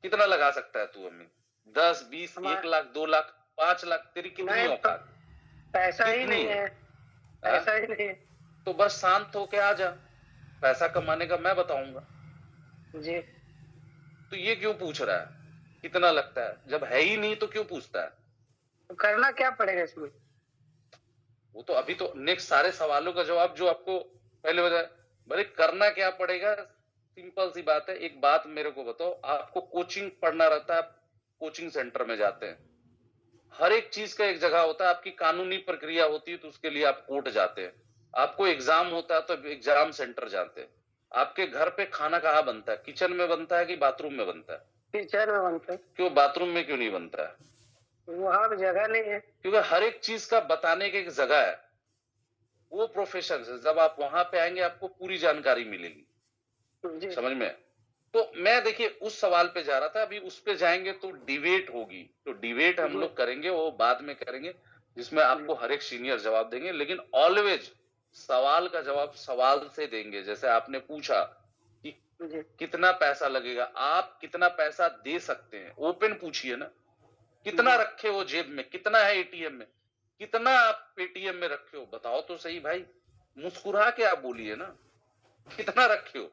A: कितना लगा सकता है तू। अम्मी 10, 20, 1 लाख, 2 लाख, 5 लाख, तेरी कितनी औकात,
B: पैसा ही
A: कितनी
B: नहीं है, पैसा ही नहीं है।
A: तो बस शांत होके आ जा, पैसा कमाने का मैं बताऊंगा।
B: जी
A: तो ये क्यों पूछ रहा है कितना लगता है, जब है ही नहीं तो क्यों पूछता है।
B: तो करना क्या पड़ेगा इसमें?
A: वो तो अभी तो नेक्स्ट सारे सवालों का जवाब जो आपको पहले बताया, भले करना क्या पड़ेगा, सिंपल सी बात है। एक बात मेरे को बताओ, आपको कोचिंग पढ़ना रहता है, कोचिंग सेंटर में जाते हैं, हर एक चीज का एक जगह होता है, आपकी कानूनी प्रक्रिया होती है तो उसके लिए आप कोर्ट जाते हैं, आपको एग्जाम होता है तो एग्जाम सेंटर जाते हैं। आपके घर पे खाना कहाँ बनता है, किचन में बनता है कि बाथरूम में बनता है?
B: टीचर में बनते हैं।
A: क्यों बाथरूम में क्यों नहीं बनता है?
B: वहां जगह नहीं है।
A: क्योंकि हर एक चीज का बताने की एक जगह है, वो प्रोफेशन है। जब आप वहां पे आएंगे आपको पूरी जानकारी मिलेगी,
B: जी
A: समझ में। तो मैं देखिए उस सवाल पे जा रहा था, अभी उस पे जाएंगे तो डिबेट होगी, तो डिबेट हम लोग करेंगे, वो बाद में करेंगे, जिसमें आपको हर एक सीनियर जवाब देंगे, लेकिन ऑलवेज सवाल का जवाब सवाल से देंगे। जैसे आपने पूछा कि कितना पैसा लगेगा, आप कितना पैसा दे सकते हैं, ओपन पूछिए ना। कितना रखे हो जेब में, कितना है एटीएम में, कितना आप पेटीएम में रखे हो, बताओ तो सही भाई, मुस्कुरा के आप बोलिए ना, कितना रखे हो।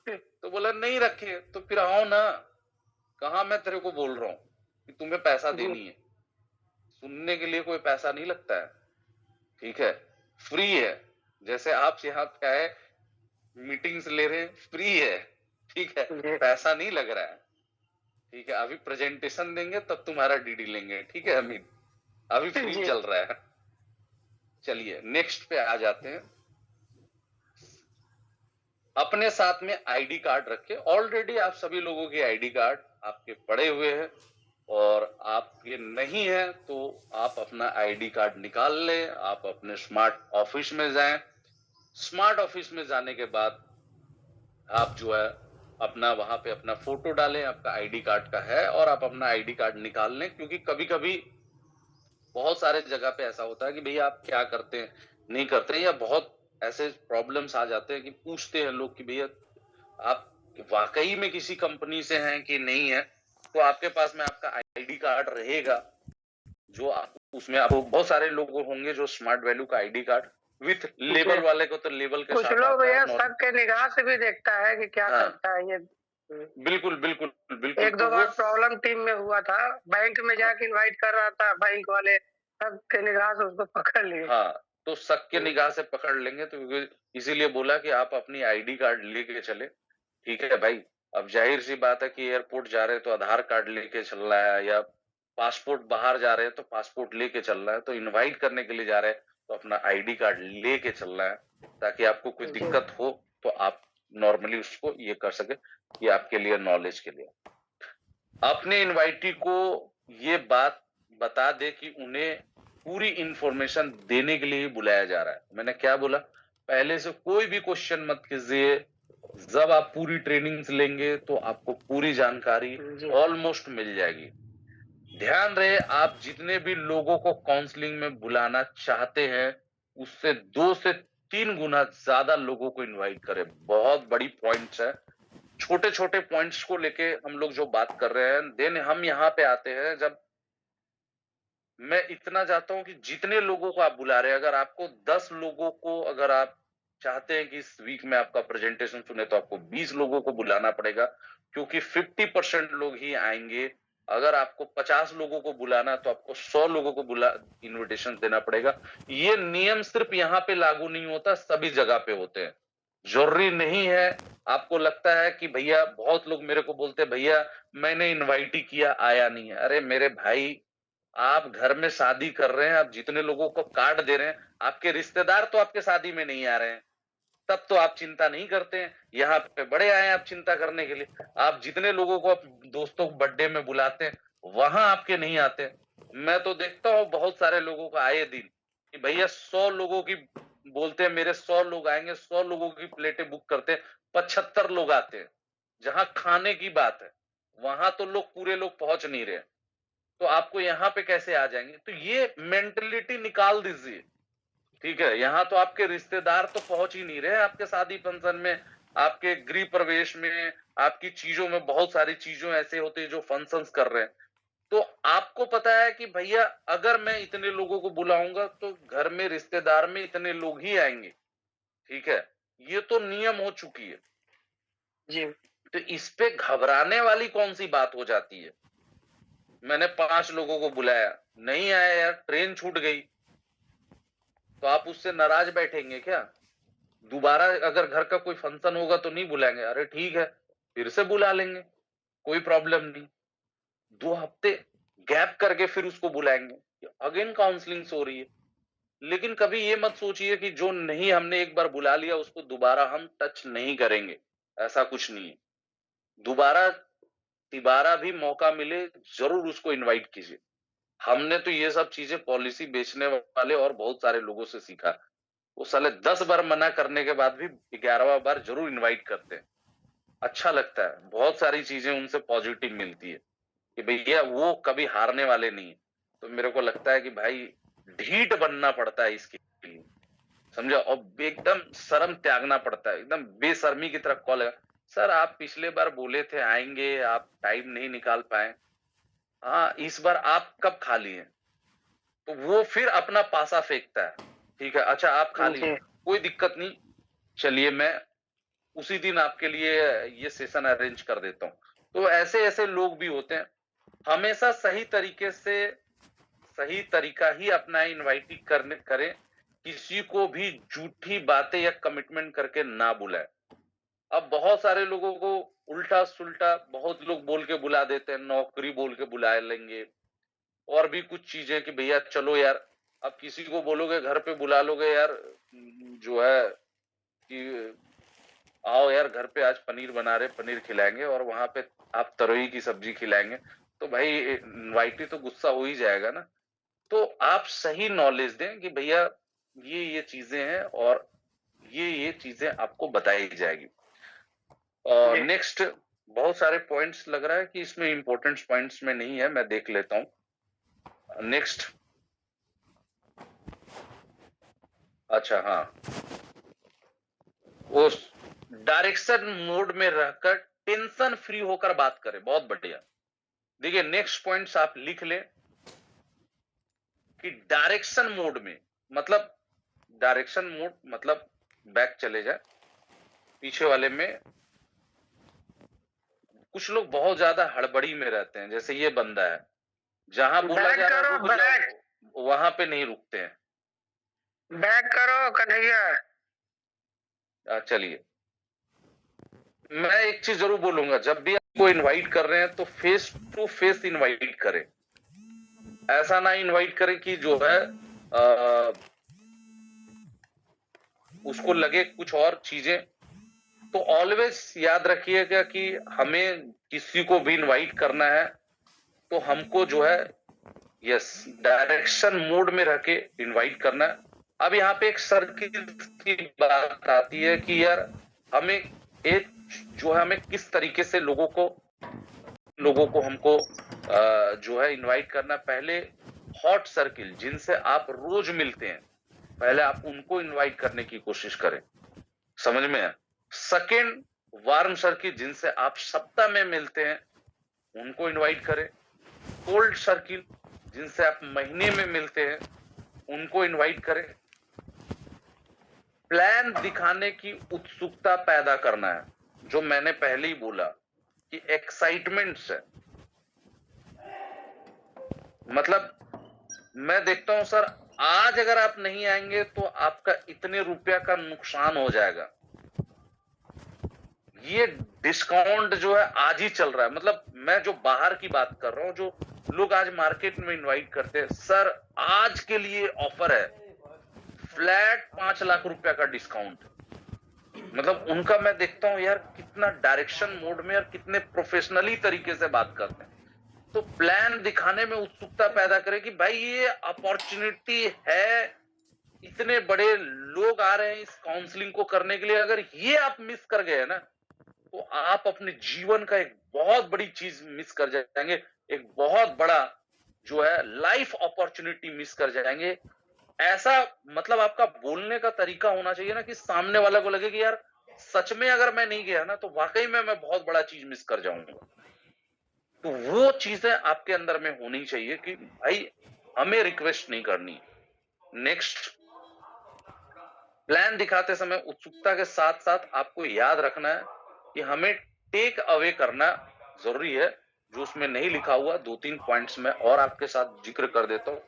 A: तो बोला नहीं रखे, तो फिर आओ ना, कहा मैं तेरे को बोल रहा हूं कि तुम्हें पैसा देनी है, सुनने के लिए कोई पैसा नहीं लगता है, ठीक है, फ्री है। जैसे आप यहाँ क्या है मीटिंग्स ले रहे हैं, फ्री है, ठीक है,
B: जी
A: पैसा नहीं लग रहा है, ठीक है। अभी प्रेजेंटेशन देंगे तब तुम्हारा डीडी लेंगे, ठीक है अमित, अभी फ्री
B: जी
A: चल रहा है। चलिए नेक्स्ट पे आ जाते हैं। अपने साथ में आईडी कार्ड रखे। ऑलरेडी आप सभी लोगों के आईडी कार्ड आपके पड़े हुए हैं, और आपके नहीं है तो आप अपना आईडी कार्ड निकाल लें, आप अपने स्मार्ट ऑफिस में जाएं। स्मार्ट ऑफिस में जाने के बाद आप जो है अपना वहां पे अपना फोटो डालें, आपका आईडी कार्ड का है, और आप अपना आईडी कार्ड निकाल लें। क्योंकि कभी कभी बहुत सारे जगह पे ऐसा होता है कि भैया आप क्या करते हैं नहीं करते हैं, या बहुत ऐसे प्रॉब्लम्स आ जाते हैं कि पूछते हैं लोग कि भैया आप वाकई में किसी कंपनी से हैं कि नहीं है। तो आपके पास में आपका आईडी कार्ड रहेगा, जो आप उसमें आपको बहुत सारे लोग होंगे जो स्मार्ट वैल्यू का आईडी कार्ड विथ लेबल वाले को तो लेबल के
B: कुछ
A: साथ
B: लोग
A: आता है।
B: भैया सबके निगाह से भी देखता है कि क्या
A: हाँ।
B: करता है ये।
A: बिल्कुल बिल्कुल बिल्कुल।
B: एक दो बार प्रॉब्लम टीम में हुआ था, बैंक में जाके इनवाइट कर रहा था, बैंक वाले सबके निगाह से उसको पकड़ लिए।
A: हाँ, तो शक के निगाह से पकड़ लेंगे, तो इसीलिए बोला कि आप अपनी आईडी कार्ड लेके चले, ठीक है भाई। अब जाहिर सी बात है कि एयरपोर्ट जा रहे हैं तो आधार कार्ड लेके चल रहा है, या पासपोर्ट बाहर जा रहे हैं तो पासपोर्ट लेके चल रहा है, तो इनवाइट करने के लिए जा रहे हैं तो अपना आईडी कार्ड लेके चल रहा है, ताकि आपको कोई दिक्कत हो तो आप नॉर्मली उसको ये कर सके, ये आपके लिए नॉलेज के लिए। अपने इनवाइटी को ये बात बता दे कि उन्हें पूरी इंफॉर्मेशन देने के लिए ही बुलाया जा रहा है। मैंने क्या बोला, पहले से कोई भी क्वेश्चन मत कीजिए। जब आप पूरी ट्रेनिंग्स लेंगे तो आपको पूरी जानकारी ऑलमोस्ट मिल जाएगी। ध्यान रहे, आप जितने भी लोगों को काउंसलिंग में बुलाना चाहते हैं उससे 2 से 3 गुना ज्यादा लोगों को इनवाइट करें। बहुत बड़ी पॉइंट्स है, छोटे छोटे पॉइंट्स को लेके हम लोग जो बात कर रहे हैं। देन हम यहाँ पे आते हैं, जब मैं इतना चाहता हूं कि जितने लोगों को आप बुला रहे हैं, अगर आपको 10 लोगों को अगर आप चाहते हैं कि इस वीक में आपका प्रेजेंटेशन सुने, तो आपको 20 लोगों को बुलाना पड़ेगा, क्योंकि 50% लोग ही आएंगे। अगर आपको 50 लोगों को बुलाना तो आपको 100 लोगों को इनविटेशन देना पड़ेगा। ये नियम सिर्फ यहाँ पे लागू नहीं होता, सभी जगह पे होते हैं। जरूरी नहीं है, आपको लगता है कि भैया, बहुत लोग मेरे को बोलते हैं भैया मैंने इनवाइट ही किया आया नहीं है। अरे मेरे भाई, आप घर में शादी कर रहे हैं, आप जितने लोगों को कार्ड दे रहे हैं, आपके रिश्तेदार तो आपके शादी में नहीं आ रहे हैं, तब तो आप चिंता नहीं करते हैं। यहाँ पे बड़े आए हैं आप चिंता करने के लिए। आप जितने लोगों को आप दोस्तों को बर्थडे में बुलाते हैं, वहां आपके नहीं आते। मैं तो देखता हूँ बहुत सारे लोगों को आए दिन कि भैया 100 लोगों की बोलते हैं, मेरे 100 लोग आएंगे, 100 लोगों की प्लेटें बुक करते हैं, 75 लोग आते हैं। जहां खाने की बात है वहां तो लोग पूरे लोग पहुंच नहीं रहे, तो आपको यहाँ पे कैसे आ जाएंगे? तो ये मेंटेलिटी निकाल दीजिए, ठीक है। यहाँ तो आपके रिश्तेदार तो पहुंच ही नहीं रहे आपके शादी फंक्शन में, आपके गृह प्रवेश में, आपकी चीजों में। बहुत सारी चीजों ऐसे होते हैं जो फंक्शंस कर रहे हैं, तो आपको पता है कि भैया अगर मैं इतने लोगों को बुलाऊंगा तो घर में रिश्तेदार में इतने लोग ही आएंगे, ठीक है। ये तो नियम हो चुकी है
B: जी।
A: तो इस पे घबराने वाली कौन सी बात हो जाती है? मैंने 5 लोगों को बुलाया, नहीं आया यार, ट्रेन छूट गई, तो आप उससे नाराज बैठेंगे क्या? दोबारा अगर घर का कोई फंक्शन होगा तो नहीं बुलाएंगे, अरे ठीक है फिर से बुला लेंगे, कोई प्रॉब्लम नहीं। 2 हफ्ते गैप करके फिर उसको बुलाएंगे, अगेन काउंसलिंग हो रही है। लेकिन कभी ये मत सोचिए कि जो नहीं हमने एक बार बुला लिया उसको दोबारा हम टच नहीं करेंगे, ऐसा कुछ नहीं है। दोबारा तिबारा भी मौका मिले जरूर उसको इनवाइट कीजिए। हमने तो ये सब चीजें पॉलिसी बेचने वाले और बहुत सारे लोगों से सीखा। वो साले 10 बार मना करने के बाद भी 11वां बार जरूर इनवाइट करते हैं। अच्छा लगता है, बहुत सारी चीजें उनसे पॉजिटिव मिलती है कि भैया वो कभी हारने वाले नहीं है। तो मेरे को लगता है कि भाई ढीठ बनना पड़ता है इसके लिए, समझा, और एकदम शर्म त्यागना पड़ता है, एकदम बेशर्मी की तरफ कॉल है। सर आप पिछले बार बोले थे आएंगे, आप टाइम नहीं निकाल पाए, हाँ इस बार आप कब खाली हैं? तो वो फिर अपना पासा फेंकता है, ठीक है अच्छा आप खाली हैं, कोई दिक्कत नहीं, चलिए मैं उसी दिन आपके लिए ये सेशन अरेंज कर देता हूँ। तो ऐसे ऐसे लोग भी होते हैं। हमेशा सही तरीके से सही तरीका ही अपनाएं, इनवाइट करें, किसी को भी झूठी बातें या कमिटमेंट करके ना बुलाएं। अब बहुत सारे लोगों को उल्टा सुल्टा बहुत लोग बोल के बुला देते हैं, नौकरी बोल के बुला लेंगे, और भी कुछ चीजें कि भैया चलो यार, अब किसी को बोलोगे घर पे बुला लोगे यार, जो है कि आओ यार घर पे आज पनीर बना रहे, पनीर खिलाएंगे, और वहां पे आप तरोई की सब्जी खिलाएंगे, तो भाई इनवाइटी तो गुस्सा हो ही जाएगा ना। तो आप सही नॉलेज दें कि भैया ये चीजें हैं और ये चीजें आपको बताई जाएगी। और नेक्स्ट बहुत सारे पॉइंट्स लग रहा है कि इसमें इंपॉर्टेंट पॉइंट्स में नहीं है, मैं देख लेता हूं। नेक्स्ट, अच्छा हाँ, वो डायरेक्शन मोड में रहकर टेंशन फ्री होकर बात करें, बहुत बढ़िया। देखिए नेक्स्ट पॉइंट्स आप लिख लें कि डायरेक्शन मोड में मतलब, डायरेक्शन मोड मतलब बैक चले जाए, पीछे वाले में कुछ लोग बहुत ज्यादा हड़बड़ी में रहते हैं, जैसे ये बंदा है, जहां बोला जा रहा है रुक जाओ, वहां पे नहीं रुकते हैं।
B: बैक करो कन्हैया।
A: चलिए, मैं एक चीज जरूर बोलूंगा, जब भी आपको इनवाइट कर रहे हैं तो फेस टू फेस इनवाइट करें, ऐसा ना इनवाइट करें कि जो है उसको लगे कुछ और चीजें। तो ऑलवेज याद रखिएगा कि हमें किसी को भी इनवाइट करना है तो हमको जो है यस डायरेक्शन मोड में रह के इनवाइट करना है। अब यहाँ पे एक सर्किल की बात आती है कि यार हमें एक जो है हमें किस तरीके से लोगों को हमको जो है इनवाइट करना। पहले हॉट सर्किल जिनसे आप रोज मिलते हैं, पहले आप उनको इनवाइट करने की कोशिश करें, समझ में है। सेकेंड, वार्म सर्किल जिनसे आप सप्ताह में मिलते हैं, उनको इनवाइट करें। कोल्ड सर्किल जिनसे आप महीने में मिलते हैं, उनको इनवाइट करें। प्लान दिखाने की उत्सुकता पैदा करना है, जो मैंने पहले ही बोला कि एक्साइटमेंट से, मतलब मैं देखता हूं सर आज अगर आप नहीं आएंगे तो आपका इतने रुपया का नुकसान हो जाएगा, ये डिस्काउंट जो है आज ही चल रहा है। मतलब मैं जो बाहर की बात कर रहा हूं, जो लोग आज मार्केट में इनवाइट करते हैं, सर आज के लिए ऑफर है फ्लैट 5 लाख रुपया का डिस्काउंट। मतलब उनका मैं देखता हूं यार कितना डायरेक्शन मोड में और कितने प्रोफेशनली तरीके से बात करते हैं। तो प्लान दिखाने में उत्सुकता पैदा करें कि भाई ये अपॉर्चुनिटी है, इतने बड़े लोग आ रहे हैं इस काउंसलिंग को करने के लिए, अगर ये आप मिस कर गए ना तो आप अपने जीवन का एक बहुत बड़ी चीज मिस कर जाएंगे, एक बहुत बड़ा जो है लाइफ अपॉर्चुनिटी मिस कर जाएंगे। ऐसा मतलब आपका बोलने का तरीका होना चाहिए ना कि सामने वाला को लगे कि यार सच में अगर मैं नहीं गया ना तो वाकई में मैं बहुत बड़ा चीज मिस कर जाऊंगा। तो वो चीजें आपके अंदर में होनी चाहिए कि भाई हमें रिक्वेस्ट नहीं करनी। नेक्स्ट, प्लान दिखाते समय उत्सुकता के साथ साथ आपको याद रखना है कि हमें टेक अवे करना जरूरी है, जो उसमें नहीं लिखा हुआ 2-3 पॉइंट्स में और आपके साथ जिक्र कर देता हूं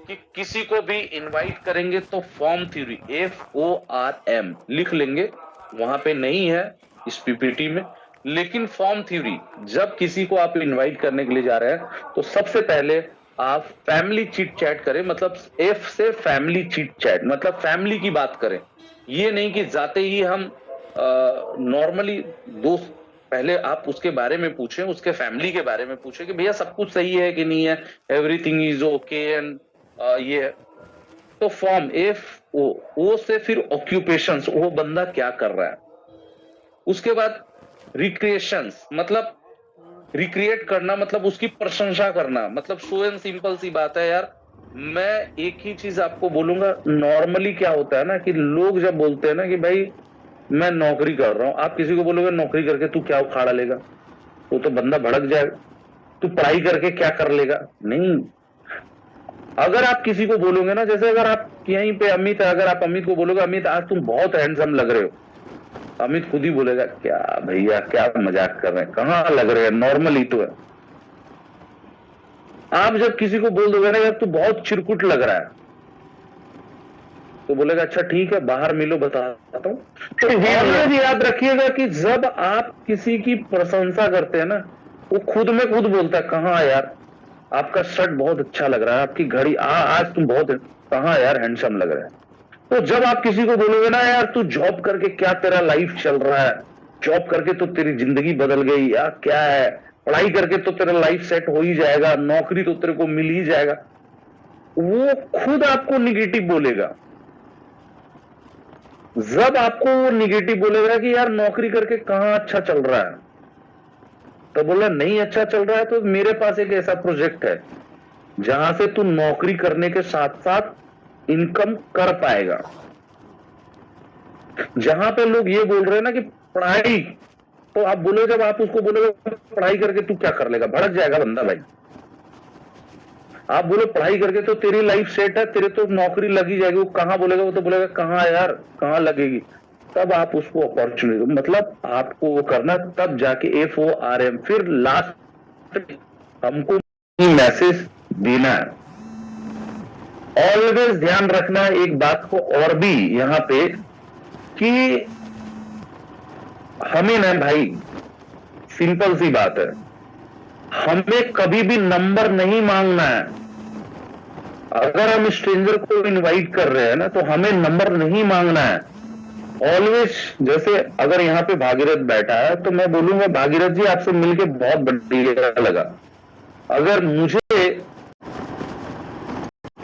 A: कि किसी को भी इनवाइट करेंगे तो फॉर्म थ्योरी FORM लिख लेंगे, वहां पे नहीं है इस पीपीटी में, लेकिन फॉर्म थ्योरी जब किसी को आप इनवाइट करने के लिए जा रहे हैं तो सबसे पहले आप फैमिली चिट चैट करें, मतलब F से फैमिली चिट चैट, मतलब फैमिली की बात करें। ये नहीं कि जाते ही हम नॉर्मली दोस्त, पहले आप उसके बारे में पूछें, उसके फैमिली के बारे में पूछें कि भैया सब कुछ सही है कि नहीं है, एवरीथिंग इज ओके एंड ये। तो फॉर्म FO से फिर ऑक्यूपेशंस, वो बंदा क्या कर रहा है। उसके बाद रिक्रिएशंस, मतलब रिक्रिएट करना, मतलब उसकी प्रशंसा करना, मतलब सो एंड सिंपल सी बात है यार। मैं एक ही चीज आपको बोलूंगा, नॉर्मली क्या होता है ना कि लोग जब बोलते हैं ना कि भाई मैं नौकरी कर रहा हूं, आप किसी को बोलोगे नौकरी करके तू क्या उखाड़ा लेगा, वो तो बंदा भड़क जाएगा। तू पढ़ाई करके क्या कर लेगा, नहीं। अगर आप किसी को बोलोगे ना, जैसे अगर आप यहीं पे अमित, अगर आप अमित को बोलोगे अमित आज तुम बहुत हैंडसम लग रहे हो, अमित खुद ही बोलेगा क्या भैया क्या मजाक कर रहे हैं, कहां लग रहे हैं, नॉर्मल ही तो है। आप जब किसी को बोल दोगे ना यार तू बहुत चिरकुट लग रहा है, तो बोलेगा अच्छा ठीक है बाहर मिलो बताता हूँ। तो ऑलवेज याद रखिएगा कि जब आप किसी की प्रशंसा करते हैं ना, वो खुद में खुद बोलता है कहाँ यार आपका शर्ट बहुत अच्छा लग रहा है, आपकी घड़ी आज तुम बहुत कहाँ यार हैंडसम लग रहा है। तो जब आप किसी को बोलोगे ना यार तू जॉब करके क्या तेरा लाइफ चल रहा है, जॉब करके तो तेरी जिंदगी बदल गई या क्या है, पढ़ाई करके तो तेरा लाइफ सेट हो ही जाएगा, नौकरी तो तेरे को मिल ही जाएगा, वो खुद आपको निगेटिव बोलेगा। जब आपको वो निगेटिव बोलेगा कि यार नौकरी करके कहां अच्छा चल रहा है, तो बोला नहीं अच्छा चल रहा है तो मेरे पास एक ऐसा प्रोजेक्ट है जहां से तू नौकरी करने के साथ साथ इनकम कर पाएगा। जहां पे लोग ये बोल रहे हैं ना कि पढ़ाई, तो आप बोले, जब आप उसको बोलोगे पढ़ाई करके तू क्या कर लेगा, भड़क जाएगा बंदा भाई। आप बोलो पढ़ाई करके तो तेरी लाइफ सेट है, तेरे तो नौकरी लगी जाएगी, वो कहां बोलेगा, वो तो बोलेगा कहां यार कहां लगेगी। तब आप उसको अपॉर्चुनिटी, मतलब आपको वो करना, तब जाके FORM, फिर लास्ट हमको मैसेज देना है। ऑलवेज ध्यान रखना एक बात को और भी यहां पे कि हमें ना भाई, सिंपल सी बात है, हमें कभी भी नंबर नहीं मांगना है। अगर हम स्ट्रेंजर को इनवाइट कर रहे हैं ना तो हमें नंबर नहीं मांगना है। ऑलवेज, जैसे अगर यहाँ पे भागीरथ बैठा है तो मैं बोलूंगा भागीरथ जी आपसे मिलके बहुत बढ़िया लगा, अगर मुझे,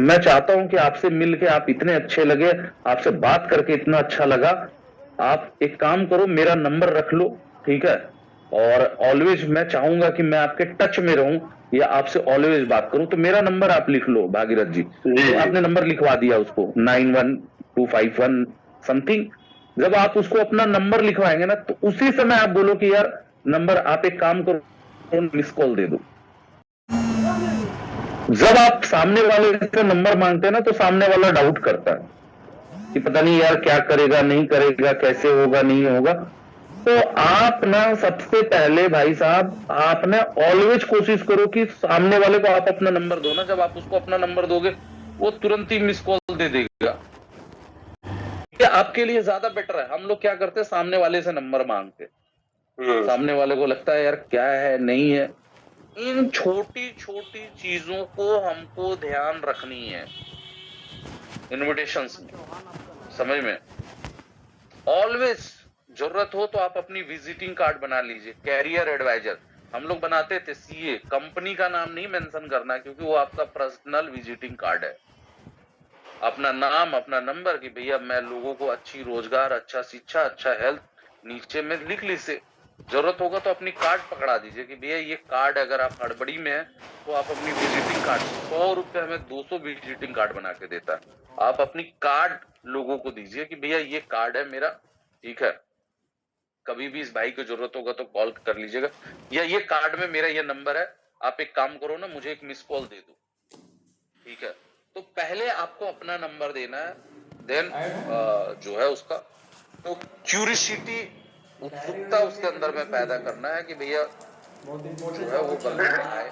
A: मैं चाहता हूं कि आपसे मिलके आप इतने अच्छे लगे, आपसे बात करके इतना अच्छा लगा, आप एक काम करो मेरा नंबर रख लो, ठीक है, और ऑलवेज मैं चाहूंगा कि मैं आपके टच में रहूं या आपसे ऑलवेज बात करूं, तो मेरा नंबर आप लिख लो भागीरथ जी। तो आपने नंबर लिखवा दिया उसको 91251 समथिंग। जब आप उसको अपना नंबर लिखवाएंगे ना तो उसी समय आप बोलो कि यार नंबर, आप एक काम करो मिस कॉल दे दो। जब आप सामने वाले से नंबर मांगते हैं ना तो सामने वाला डाउट करता है कि पता नहीं यार क्या करेगा नहीं करेगा, कैसे होगा नहीं होगा। तो आप ना सबसे पहले भाई साहब, आप ना ऑलवेज कोशिश करो कि सामने वाले को आप अपना नंबर दो ना, जब आप उसको अपना नंबर दोगे वो तुरंत ही मिस कॉल दे देगा। ये आपके लिए ज्यादा बेटर है। हम लोग क्या करते हैं, सामने वाले से नंबर मांगते, सामने वाले को लगता है यार क्या है नहीं है। इन छोटी छोटी चीजों को हमको ध्यान रखनी है इनविटेशंस में, समझ में। ऑलवेज जरूरत हो तो आप अपनी विजिटिंग कार्ड बना लीजिए, कैरियर एडवाइजर हम लोग बनाते थे, CA, कंपनी का नाम नहीं मेंशन करना क्योंकि वो आपका पर्सनल विजिटिंग कार्ड है। अपना नाम अपना नंबर कि भैया मैं लोगों को अच्छी रोजगार, अच्छा शिक्षा, अच्छा हेल्थ, नीचे में लिख लीजिए। जरूरत होगा तो अपनी कार्ड पकड़ा दीजिए कि भैया ये कार्ड, अगर आप हड़बड़ी में है तो आप अपनी विजिटिंग कार्ड, 100 रुपए हमें 200 विजिटिंग कार्ड बना के देता है, आप अपनी कार्ड लोगों को दीजिए कि भैया ये कार्ड है मेरा, ठीक है, कभी भी इस भाई को जरूरत होगा तो कॉल कर लीजिएगा, या ये कार्ड में मेरा ये नंबर है, आप एक काम करो ना मुझे एक मिस कॉल दे दो, ठीक है। तो पहले आपको अपना नंबर देना है, देन जो है उसका तो क्यूरियोसिटी, उत्सुकता उसके अंदर में पैदा करना है कि भैया जो है वो बंदा आए।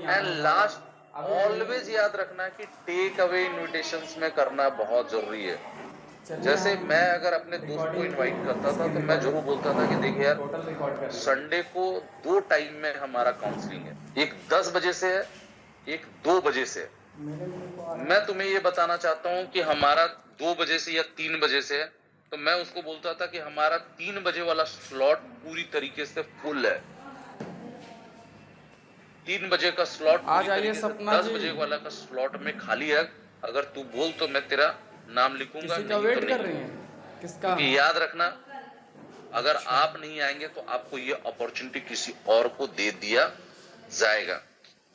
A: एंड लास्ट ऑलवेज याद रखना है कि टेक अवे इनविटेशंस में करना बहुत जरूरी है। जैसे मैं अगर अपने दोस्त को इनवाइट करता था तो मैं जरूर बोलता था कि देख यार संडे को 2 टाइम में हमारा काउंसलिंग है, एक 10 बजे से है, एक 2 बजे से है। मैं तुम्हें ये बताना चाहता हूं कि हमारा 2 बजे से या 3 बजे से है, तो मैं उसको बोलता था कि हमारा 3 बजे वाला स्लॉट पूरी तरीके से फुल है, 3 बजे का स्लॉट पूरी तरीके से, 10 बजे वाला का स्लॉट में खाली है, अगर तू बोल तो मैं तेरा नाम लिखूंगा, नहीं
F: वेट
A: तो
F: कर
A: नहीं।
F: रहे हैं किसका?
A: क्योंकि याद रखना अगर आप नहीं आएंगे तो आपको ये अपॉर्चुनिटी किसी और को दे दिया जाएगा।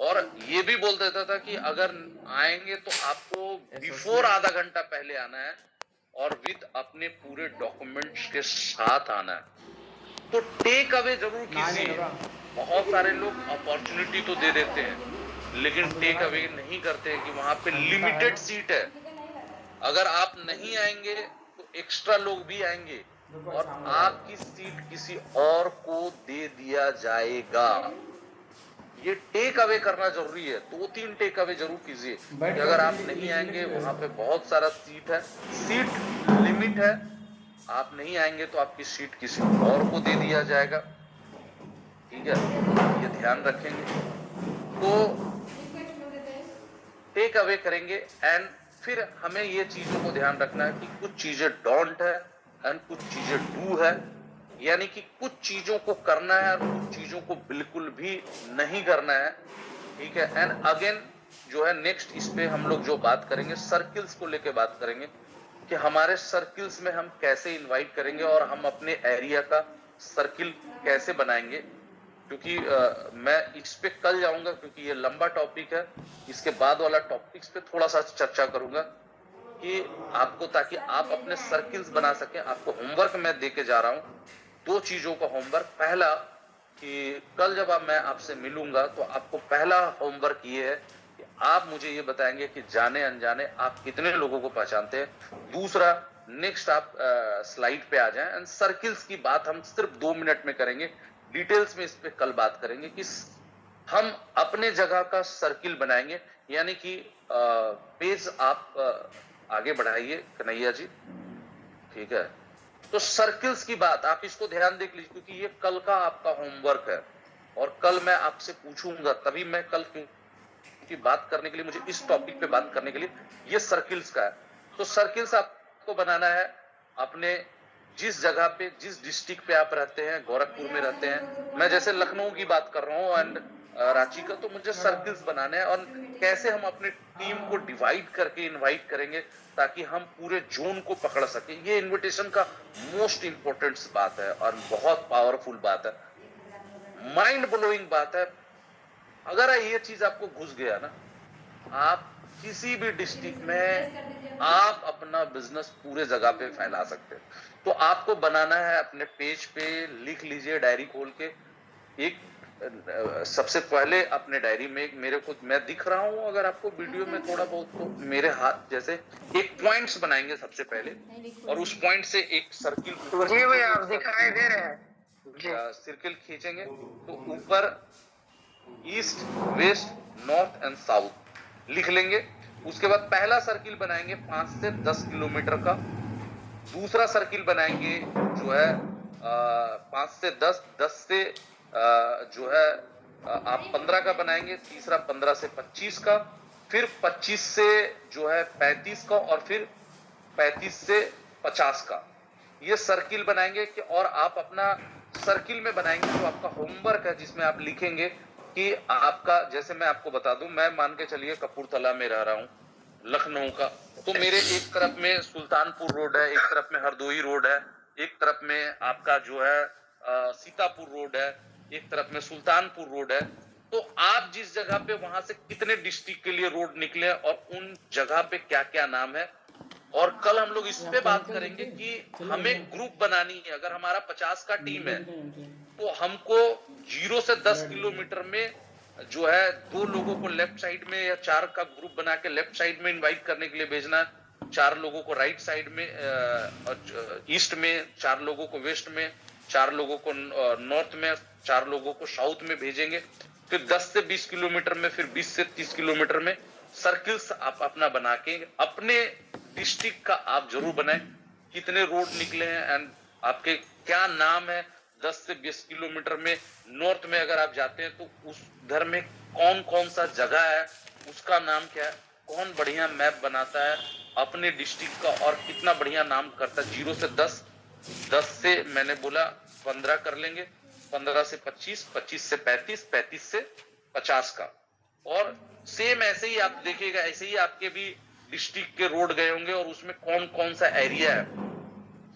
A: और ये भी बोल देता था कि अगर आएंगे तो आपको बिफोर आधा घंटा पहले आना है और विद अपने पूरे डॉक्यूमेंट्स के साथ आना है। तो टेक अवे जरूर कीजिए। बहुत सारे लोग अपॉर्चुनिटी तो दे देते हैं लेकिन टेक अवे नहीं करते हैं कि वहां पे लिमिटेड सीट है, अगर आप नहीं आएंगे तो एक्स्ट्रा लोग भी आएंगे और आपकी सीट किसी और को दे दिया जाएगा। ये टेक अवे करना जरूरी है, 2-3 टेक अवे जरूर कीजिए कि अगर आप नहीं आएंगे, वहां पे बहुत सारा सीट है, सीट लिमिट है, आप नहीं आएंगे तो आपकी सीट किसी और को दे दिया जाएगा, ठीक है, ये ध्यान रखेंगे। तो टेक अवे करेंगे एंड फिर हमें ये चीजों को ध्यान रखना है कि कुछ चीजें डोंट है एंड कुछ चीजें डू है, यानी कि कुछ चीजों को करना है और कुछ चीजों को बिल्कुल भी नहीं करना है, ठीक है। एंड अगेन जो है नेक्स्ट इस पे हम लोग जो बात करेंगे सर्किल्स को लेके बात करेंगे कि हमारे सर्किल्स में हम कैसे इनवाइट करेंगे और हम अपने एरिया का सर्किल कैसे बनाएंगे, क्योंकि मैं इस पे कल जाऊंगा क्योंकि ये लंबा टॉपिक है। इसके बाद वाला टॉपिक्स पे थोड़ा सा चर्चा करूंगा कि आपको, ताकि आप अपने सर्किल्स बना सके। आपको होमवर्क मैं देके जा रहा हूं, 2 चीजों का होमवर्क। पहला कि कल जब मैं आपसे मिलूंगा तो आपको पहला होमवर्क ये है कि आप मुझे ये बताएंगे कि जाने अनजाने आप कितने लोगों को पहचानते हैं। दूसरा, नेक्स्ट आप स्लाइड पे आ जाएं एंड सर्किल्स की बात हम सिर्फ 2 मिनट में करेंगे, डिटेल्स में इस पे कल बात करेंगे कि हम अपने जगह का सर्किल बनाएंगे। यानी कि पेज आप आगे बढ़ाइए कन्हैया जी, ठीक है। तो सर्किल्स की बात आप इसको ध्यान देख लीजिए क्योंकि ये कल का आपका होमवर्क है और कल मैं आपसे पूछूंगा, तभी मैं कल की बात करने के लिए, मुझे इस टॉपिक पे बात करने के लिए ये सर्किल्स का है। तो सर्किल्स आपको बनाना है अपने जिस जगह पे, जिस डिस्ट्रिक्ट पे आप रहते हैं, गोरखपुर में रहते हैं, मैं जैसे लखनऊ की बात कर रहा हूँ एंड रांची का, तो मुझे सर्किल्स बनाने हैं और कैसे हम अपने टीम को डिवाइड करके इनवाइट करेंगे ताकि हम पूरे जोन को पकड़ सके। ये इनविटेशन का मोस्ट इंपोर्टेंट बात है और बहुत पावरफुल बात है, माइंड ब्लोइंग बात है। अगर ये चीज आपको घुस गया ना, आप किसी भी डिस्ट्रिक्ट में आप अपना बिजनेस पूरे जगह पे फैला सकते हैं। तो आपको बनाना है अपने पेज पे, लिख लीजिए डायरी खोल के। एक सबसे पहले अपने डायरी में मेरे को, मैं दिख रहा हूं अगर आपको वीडियो में थोड़ा बहुत, तो मेरे हाथ जैसे एक पॉइंट्स बनाएंगे सबसे पहले और उस पॉइंट से एक सर्किल,
B: जी भैया आप दिखाई दे रहे हैं,
A: सर्किल खींचेंगे तो ऊपर east, west, north and south लिख लेंगे। उसके बाद पहला सर्किल बनाएंगे 5 से 10 किलोमीटर का, दूसरा सर्किल बनाएंगे जो है 5 से 10, 10 से जो है आप 15 का बनाएंगे, तीसरा 15 से 25 का, फिर 25 से जो है 35 का और फिर 35 से 50 का। ये सर्किल बनाएंगे कि, और आप अपना सर्किल में बनाएंगे तो आपका होमवर्क है जिसमें आप लिखेंगे कि आपका, जैसे मैं आपको बता दूं, मैं मान के चलिए कपूरथला में रह रहा हूं, लखनऊ का, तो मेरे एक तरफ में सुल्तानपुर रोड है, एक तरफ में हरदोई रोड है, एक तरफ में आपका जो है सीतापुर रोड है, एक तरफ में सुल्तानपुर रोड है। तो आप जिस जगह पे, वहां से कितने डिस्ट्रिक्ट के लिए रोड निकले और उन जगह पे क्या क्या नाम है। और कल हम लोग इस पे बात करेंगे कि हमें ग्रुप बनानी है। अगर हमारा 50 का टीम है तो हमको 0 से 10 किलोमीटर में जो है 2 लोगों को लेफ्ट साइड में या 4 का ग्रुप बना के लेफ्ट साइड में इनवाइट करने के लिए भेजना है, 4 लोगों को राइट साइड में ईस्ट में, 4 लोगों को वेस्ट में, 4 लोगों को नॉर्थ में, 4 लोगों को साउथ में भेजेंगे। फिर 10 से 20 किलोमीटर में, फिर 20 से 30 किलोमीटर में सर्किल्स आप अपना बना के अपने डिस्ट्रिक्ट का आप जरूर बनाएं, कितने रोड निकले हैं एंड आपके क्या नाम है। 10 से 20 किलोमीटर में नॉर्थ में अगर आप जाते हैं तो उस घर में कौन कौन सा जगह है, उसका नाम क्या है, कौन बढ़िया मैप बनाता है अपने डिस्ट्रिक्ट का और कितना बढ़िया नाम करता है। 0 से 10, 10 से मैंने बोला 15 कर लेंगे, 15 से 25, 25 से 35, 35 से 50 का। और सेम ऐसे ही आप देखिएगा, ऐसे ही आपके भी डिस्ट्रिक्ट के रोड गए होंगे और उसमें कौन कौन सा एरिया है।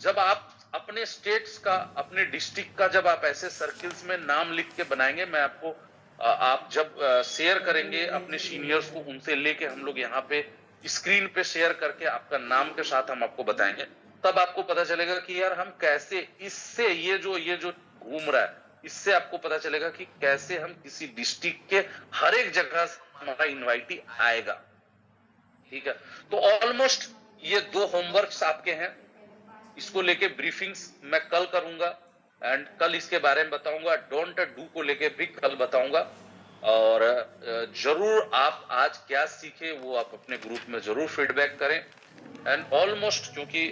A: जब आप अपने स्टेट्स का, अपने डिस्ट्रिक्ट का जब आप ऐसे सर्किल्स में नाम लिख के बनाएंगे, मैं आपको आप जब शेयर करेंगे अपने सीनियर्स को, उनसे लेके हम लोग यहाँ पे स्क्रीन पे शेयर करके आपका नाम के साथ हम आपको बताएंगे, तब आपको पता चलेगा कि यार हम कैसे इससे, ये जो घूम रहा है, इससे आपको पता चलेगा कि कैसे हम किसी डिस्ट्रिक्ट के हर एक जगह हमारा इनवाइटी आएगा। ठीक है, तो ऑलमोस्ट ये 2 होमवर्क्स आपके हैं। इसको लेके ब्रीफिंग्स मैं कल करूंगा एंड कल इसके बारे में बताऊंगा। डोंट डू को लेके भी कल बताऊंगा। और जरूर आप आज क्या सीखे वो आप अपने ग्रुप में जरूर फीडबैक करें। एंड ऑलमोस्ट क्योंकि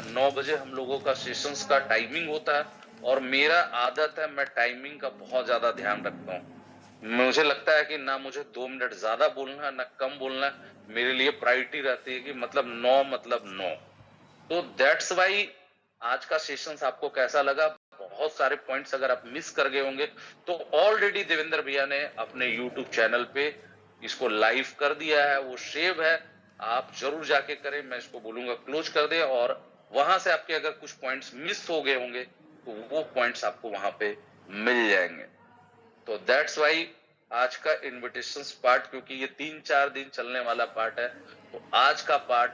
A: 9 बजे हम लोगों का सेशंस का टाइमिंग होता है और मेरा आदत है मैं टाइमिंग का बहुत ज्यादा ध्यान रखता हूँ। मुझे लगता है कि ना मुझे 2 मिनट ज्यादा बोलना है ना कम बोलना है, मेरे लिए प्रायोरिटी रहती है कि मतलब 9 मतलब 9। तो दैट्स वाई आज का सेशंस आपको कैसा लगा, बहुत सारे पॉइंट्स अगर आप मिस कर गए होंगे तो ऑलरेडी देवेंद्र भैया ने अपने यूट्यूब चैनल पे इसको लाइव कर दिया है, वो सेव है, आप जरूर जाके करें। मैं इसको बोलूंगा क्लोज कर दे और वहां से आपके अगर कुछ पॉइंट्स मिस हो गए होंगे तो वो पॉइंट्स आपको वहां पे मिल जाएंगे। तो दैट्स वाई आज का इनविटेशंस पार्ट, क्योंकि ये 3-4 दिन चलने वाला पार्ट है, तो आज का पार्ट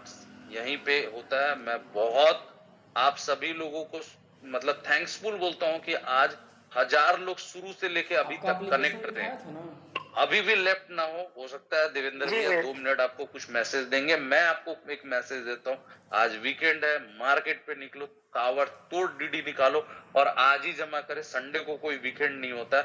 A: यहीं पे होता है। मैं बहुत आप सभी लोगों को मतलब थैंक्सफुल बोलता हूं कि आज 1000 लोग शुरू से लेके अभी
F: आपका
A: तक
F: एप्लीकेशन
A: कनेक्ट थे।
F: दिखाया था ना?
A: अभी भी लेफ्ट ना हो सकता है देवेंद्र
B: जी
A: भैया
B: जी
A: 2 मिनट आपको कुछ मैसेज देंगे। मैं आपको एक मैसेज देता हूँ, आज वीकेंड है, मार्केट पे निकलो, ताबड़तोड़ डीडी निकालो और आज ही जमा करे। संडे को कोई वीकेंड नहीं होता,